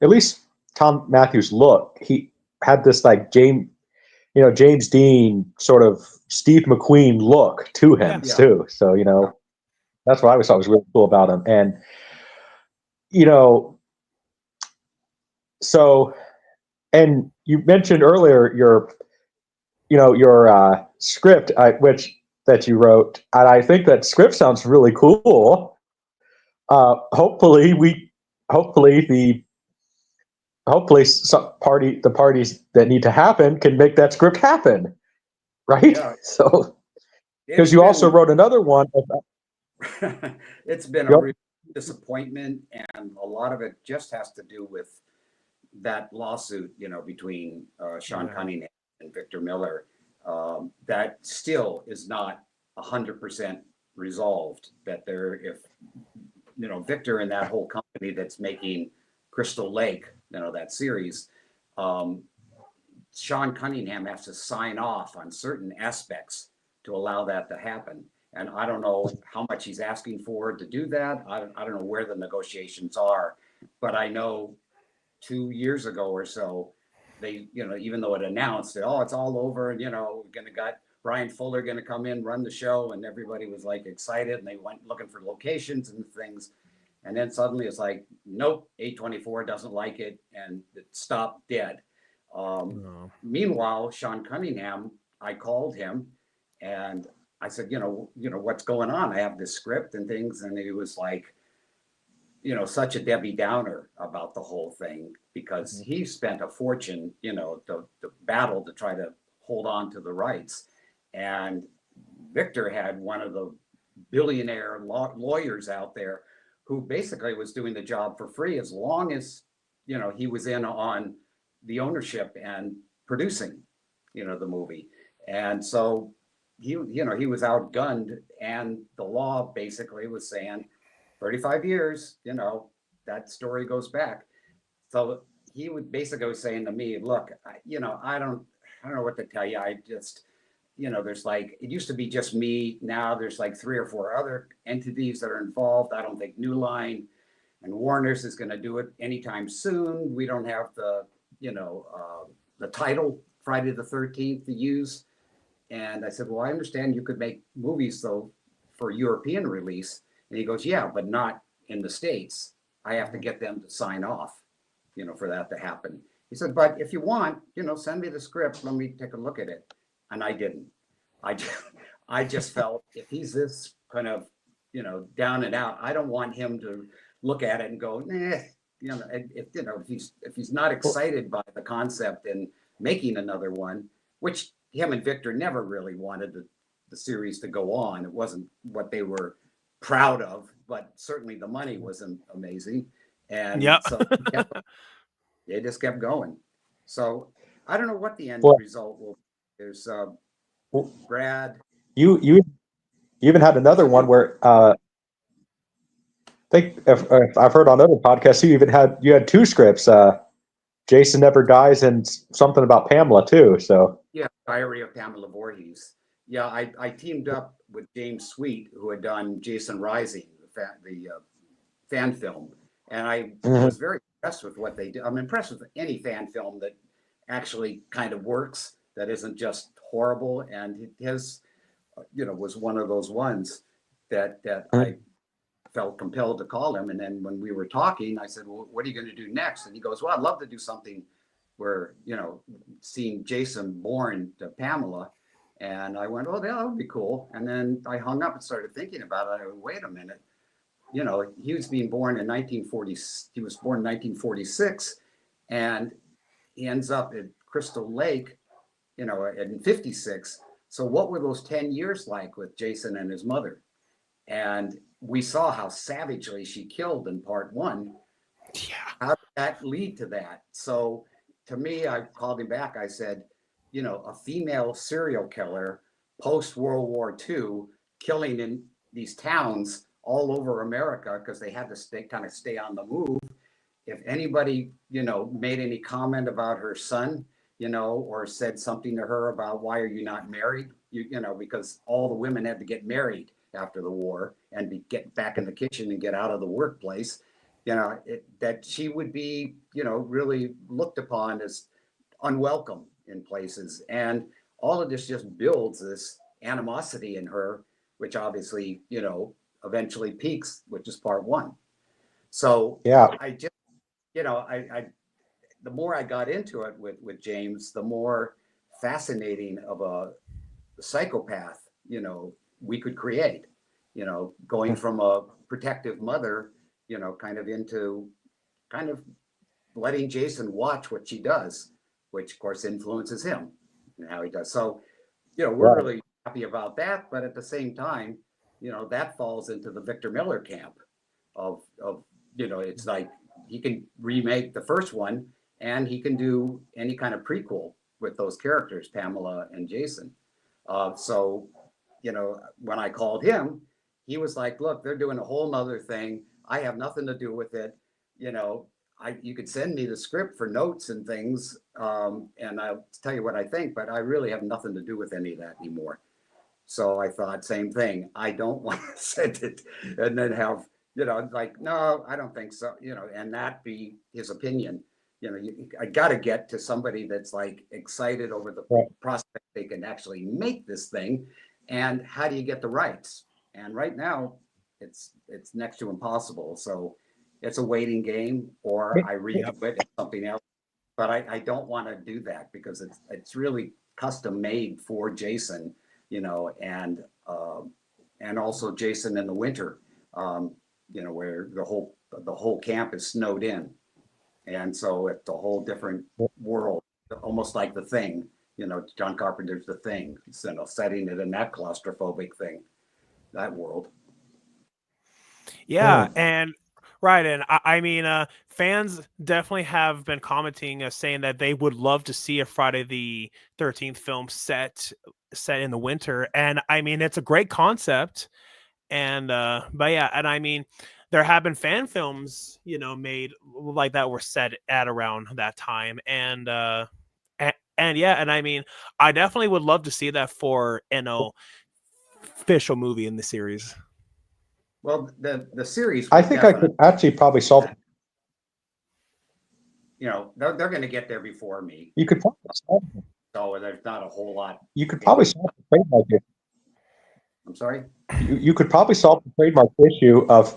S3: least Tom Matthews look. He had this like James Dean sort of Steve McQueen look to him
S1: Yeah.
S2: Yeah,
S3: too. So that's what I always thought was really cool about him. And you know, so and you mentioned earlier your script, which that you wrote, and I think that script sounds really cool. Hopefully hopefully the parties that need to happen can make that script happen, right?
S2: yeah.
S3: So because
S2: It's
S3: you also
S2: been
S3: wrote another one about,
S2: it's been a
S3: yep,
S2: real disappointment, and a lot of it just has to do with that lawsuit, between Sean
S1: Yeah.
S2: Cunningham and Victor Miller. that still is not 100% resolved. That there, if Victor and that whole company that's making Crystal Lake, that series, Sean Cunningham has to sign off on certain aspects to allow that to happen. And I don't know how much he's asking for to do that. I don't know where the negotiations are, but I know 2 years ago or so, they, even though it announced that, oh, it's all over, and, we're got Brian Fuller going to come in, run the show, and everybody was like excited, and they went looking for locations and things. And then suddenly it's like, nope, A24 doesn't like it, and it stopped dead.
S1: No.
S2: Meanwhile, Sean Cunningham, I called him and I said, what's going on? I have this script and things. And he was like, such a Debbie Downer about the whole thing, because he spent a fortune, to battle to try to hold on to the rights. And Victor had one of the billionaire lawyers out there who basically was doing the job for free, as long as, he was in on the ownership and producing, the movie. And so he was outgunned, and the law basically was saying 35 years, that story goes back. So he would basically was saying to me, look, I don't know what to tell you. I just, there's like, it used to be just me. Now there's like 3 or 4 other entities that are involved. I don't think New Line and Warner's is going to do it anytime soon. We don't have the title Friday the 13th to use. And I said, well, I understand you could make movies though for European release. And he goes, yeah, but not in the States. I have to get them to sign off, for that to happen. He said, but if you want, send me the script. Let me take a look at it. And I didn't. I just felt if he's this kind of, down and out, I don't want him to look at it and go, nah, if he's not excited by the concept and making another one, which him and Victor never really wanted the series to go on. It wasn't what they were proud of, but certainly the money wasn't amazing. And so they just kept going. So I don't know what the end result will be. There's Brad.
S3: You even had another one where I think if I've heard on other podcasts, you had 2 scripts. Jason Never Dies and something about Pamela too. So
S2: yeah, Diary of Pamela Voorhees. Yeah, I teamed up with James Sweet, who had done Jason Rising, the fan film, and I was very impressed with what they did. I'm impressed with any fan film that actually kind of works, that isn't just horrible. And his, was one of those ones that I felt compelled to call him. And then when we were talking, I said, well, what are you going to do next? And he goes, well, I'd love to do something where, seeing Jason born to Pamela. And I went, oh, that would be cool. And then I hung up and started thinking about it. I went, wait a minute. He was being born in 1940. He was born in 1946, and he ends up at Crystal Lake, in 56. So what were those 10 years like with Jason and his mother? And we saw how savagely she killed in part 1.
S1: Yeah.
S2: How did that lead to that? So to me, I called him back. I said, a female serial killer post World War II, killing in these towns all over America because they had to stay on the move. If anybody, made any comment about her son, or said something to her about why are you not married, because all the women had to get married after the war and get back in the kitchen and get out of the workplace, that she would be, really looked upon as unwelcome in places. And all of this just builds this animosity in her, which obviously, eventually peaks, which is part 1. So
S3: yeah,
S2: I just, I the more I got into it with James, the more fascinating of a psychopath, we could create, going from a protective mother, kind of into kind of letting Jason watch what she does, which of course influences him and how he does. So, we're really happy about that. But at the same time, that falls into the Victor Miller camp of, it's like he can remake the first one and he can do any kind of prequel with those characters, Pamela and Jason. So, you know, when I called him, he was like, look, they're doing a whole nother thing. I have nothing to do with it. You know, you could send me the script for notes and things, and I'll tell you what I think, but I really have nothing to do with any of that anymore. So I thought, same thing. I don't want to send it and then have, you know, like, no, I don't think so, you know, and that be his opinion. You know, I got to get to somebody that's like excited over the prospect they can actually make this thing. And how do you get the rights? And right now, it's next to impossible. So it's a waiting game, or I redo it, it's something else. But I don't want to do that because it's really custom made for Jason, you know, and also Jason in the winter, you know, where the whole camp is snowed in. And so it's a whole different world, almost like The Thing, you know, John Carpenter's The Thing, you know, setting it in that claustrophobic thing, that world.
S1: Yeah, and right, and I mean, fans definitely have been commenting, saying that they would love to see a Friday the 13th film set in the winter, and I mean, it's a great concept, and but yeah, and I mean, there have been fan films, you know, made like that were set at around that time, and yeah, and I mean, I definitely would love to see that for official movie in the series.
S2: Well, the series,
S3: I think I could actually probably solve.
S2: You know, they're going to get there before me.
S3: You could probably solve it.
S2: So there's not a whole lot.
S3: You could probably solve the trademark issue.
S2: I'm sorry?
S3: You could probably solve the trademark issue of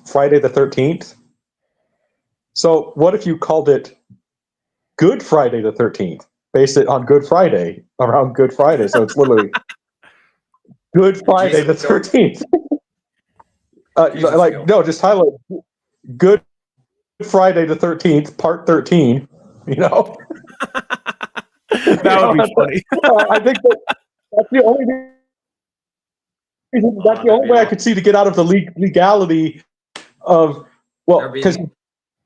S3: Friday the 13th. So what if you called it Good Friday the 13th? Base it on Good Friday, around Good Friday. So it's literally Good Friday the 13th. No, just highlight Good Friday the 13th, part 13, you know?
S1: That would be funny.
S3: I think that's the only reason, that's the only way I could see to get out of the legality of, well, because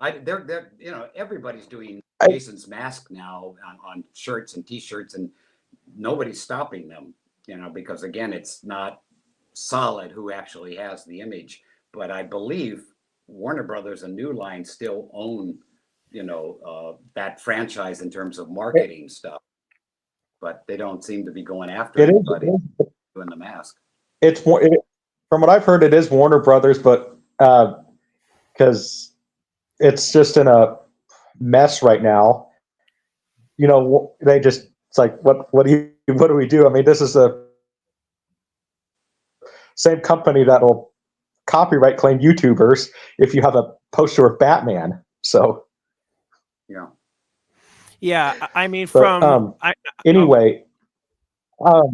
S2: they're you know, everybody's doing Jason's mask now on shirts and T-shirts, and nobody's stopping them, you know, because again, it's not solid who actually has the image. But I believe Warner Brothers and New Line still own, you know, that franchise in terms of marketing stuff, but they don't seem to be going after anybody doing the mask.
S3: It's from what I've heard, it is Warner Brothers, but because it's just in a mess right now. You know, it's like, what do we do? I mean, this is the same company that will copyright claim YouTubers if you have a poster of Batman. So,
S1: yeah, I mean,
S3: anyway, but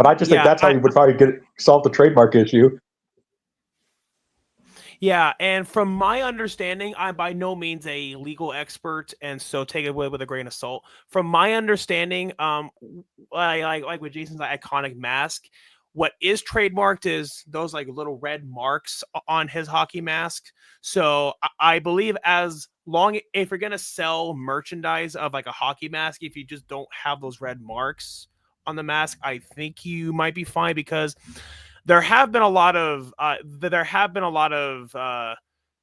S3: I just think that's how you would probably solve the trademark issue.
S1: Yeah, and from my understanding, I'm by no means a legal expert, and so take it with a grain of salt. From my understanding, like with Jason's iconic mask, what is trademarked is those like little red marks on his hockey mask. So I believe as long if you're gonna sell merchandise of like a hockey mask, if you just don't have those red marks on the mask, I think you might be fine, because there have been a lot of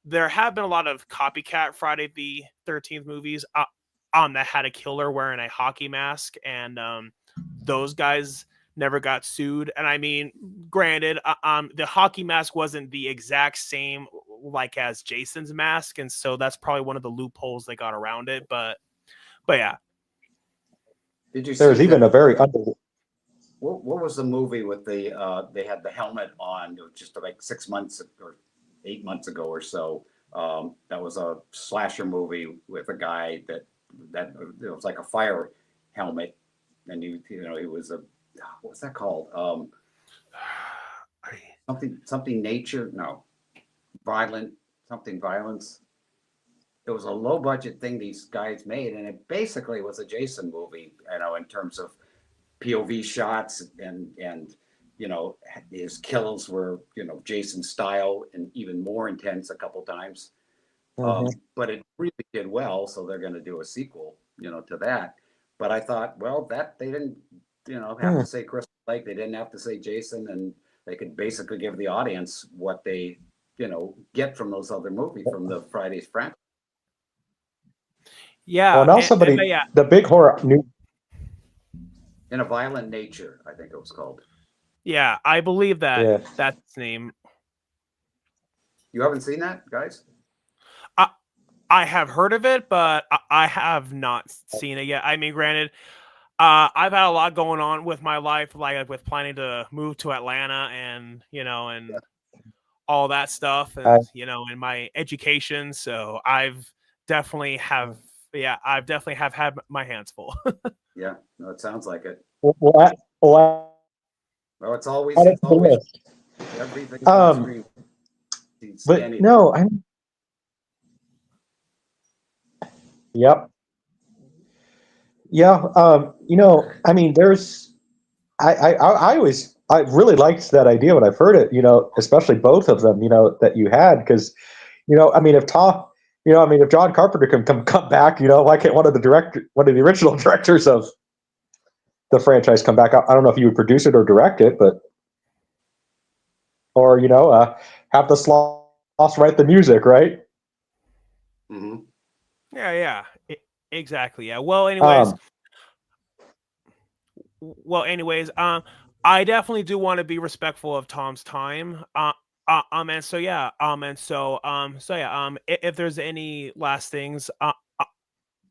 S1: copycat Friday the 13th movies that had a killer wearing a hockey mask, and those guys never got sued. And I mean, granted, the hockey mask wasn't the exact same like as Jason's mask, and so that's probably one of the loopholes they got around it. But yeah.
S2: Did you?
S3: There's even a very
S2: What was the movie with the they had the helmet on just like 6 months or 8 months ago or so? That was a slasher movie with a guy that it was like a fire helmet, and he was a, what's that called? Something nature, no, violence. It was a low budget thing these guys made, and it basically was a Jason movie, you know, in terms of POV shots, and you know, his kills were, you know, Jason style and even more intense a couple times. But it really did well, so they're going to do a sequel, to that. But I thought, well, that they didn't, have to say Crystal Lake. They didn't have to say Jason, and they could basically give the audience what they, get from those other movies, from the Fridays franchise.
S1: Yeah.
S3: Well, now the big horror new.
S2: In a Violent Nature, I think it was called.
S1: Yeah, I believe that that's its name.
S2: You haven't seen that, guys?
S1: I have heard of it, but I have not seen it yet. I mean, granted, I've had a lot going on with my life, like with planning to move to Atlanta and, and all that stuff, and, in my education. So I've definitely have had my hands full.
S2: Yeah, no, it sounds like it.
S3: Well,
S2: it's always everything on screen.
S3: But no, Yep. Yeah. I mean, I really liked that idea when I heard it, especially both of them, that you had, because, I mean, if John Carpenter can come back, why can't one of the original directors of the franchise come back? I don't know if you would produce it or direct it, or, have the Sloss write the music, right?
S2: Mm-hmm.
S1: Yeah. Exactly. Yeah. Well, anyways, I definitely do want to be respectful of Tom's time. If there's any last things,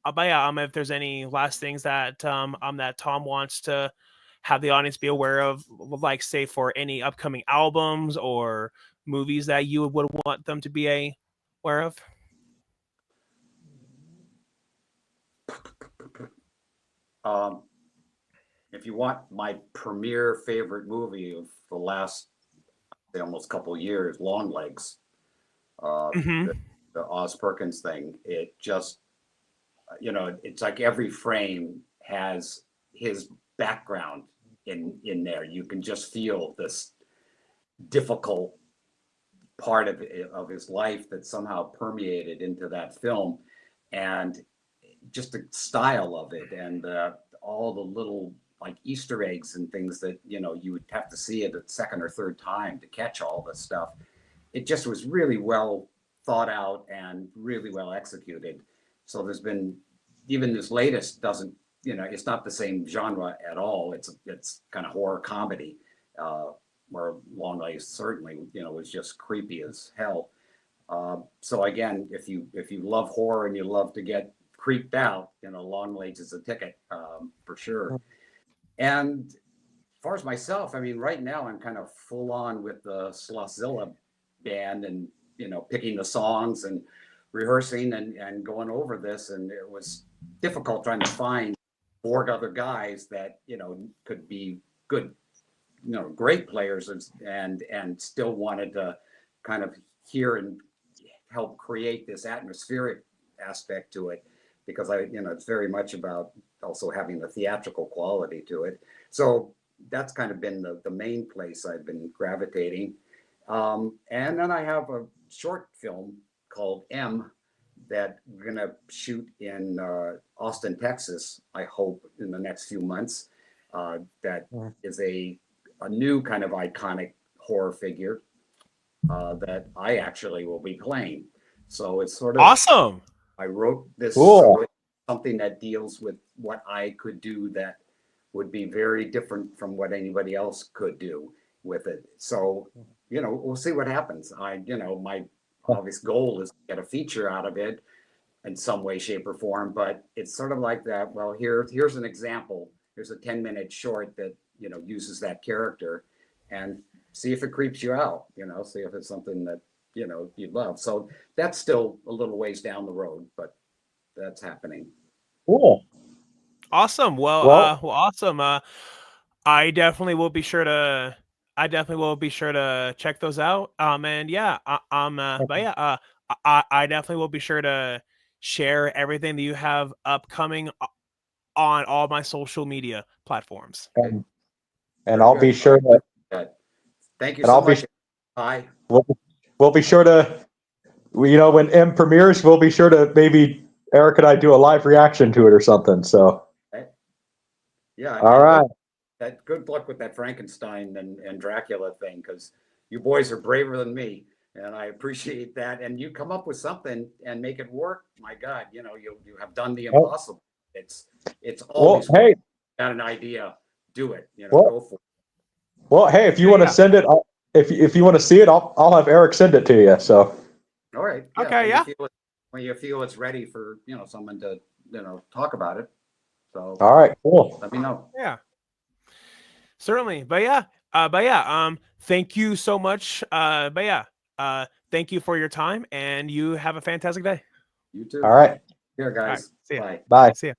S1: if there's any last things that that Tom wants to have the audience be aware of, like, say, for any upcoming albums or movies that you would want them to be aware of.
S2: If you want my premier favorite movie of the last almost couple of years, Longlegs, the Oz Perkins thing, it just, it's like every frame has his background in there. You can just feel this difficult part of his life that somehow permeated into that film, and just the style of it, and all the little like Easter eggs and things that you would have to see it a second or third time to catch all this stuff. It just was really well thought out and really well executed. So there's been, even this latest doesn't, it's not the same genre at all. It's kind of horror comedy, where Longlegs certainly was just creepy as hell. So again, if you love horror and you love to get creeped out, Longlegs is a ticket, for sure. And as far as myself, I mean, right now I'm kind of full on with the Slosszilla band, and picking the songs and rehearsing and going over this, and it was difficult trying to find 4 other guys that could be good, great players, and still wanted to kind of hear and help create this atmospheric aspect to it, because it's very much about also having the theatrical quality to it. So that's kind of been the main place I've been gravitating. And then I have a short film called M that we're going to shoot in Austin, Texas, I hope in the next few months. That is a new kind of iconic horror figure that I actually will be playing. So it's sort of
S1: awesome.
S2: I wrote this something that deals with what I could do that would be very different from what anybody else could do with it. So, we'll see what happens. My obvious goal is to get a feature out of it in some way, shape, or form, but it's sort of like that. Well, here's an example. Here's a 10-minute short that, uses that character, and see if it creeps you out, see if it's something that, you'd love. So that's still a little ways down the road, but that's happening.
S3: Cool.
S1: Awesome. Well, awesome. I definitely will be sure to check those out. And yeah, I definitely will be sure to share everything that you have upcoming on all my social media platforms.
S3: And I'll be sure that.
S2: Thank you so much. Bye.
S3: We'll be sure to when M premieres, we'll be sure to maybe Eric and I do a live reaction to it or something. So,
S2: yeah.
S3: all right.
S2: Good luck with that Frankenstein and Dracula thing, because you boys are braver than me, and I appreciate that. And you come up with something and make it work. My God, you have done the impossible. It's always
S3: hey,
S2: got an idea, do it.
S3: Well,
S2: go for it.
S3: Well, hey, if you want to send it, if you want to see it, I'll have Eric send it to you. So,
S2: all right.
S1: Okay.
S2: When you feel it's ready for someone to talk about it. So
S3: all right, cool.
S2: let me know.
S1: Yeah. Certainly. But yeah, thank you so much. Thank you for your time, and you have a fantastic day.
S2: You too.
S3: All right.
S2: Here, guys.
S1: All right, see ya.
S2: Bye.
S3: Bye.
S1: See ya.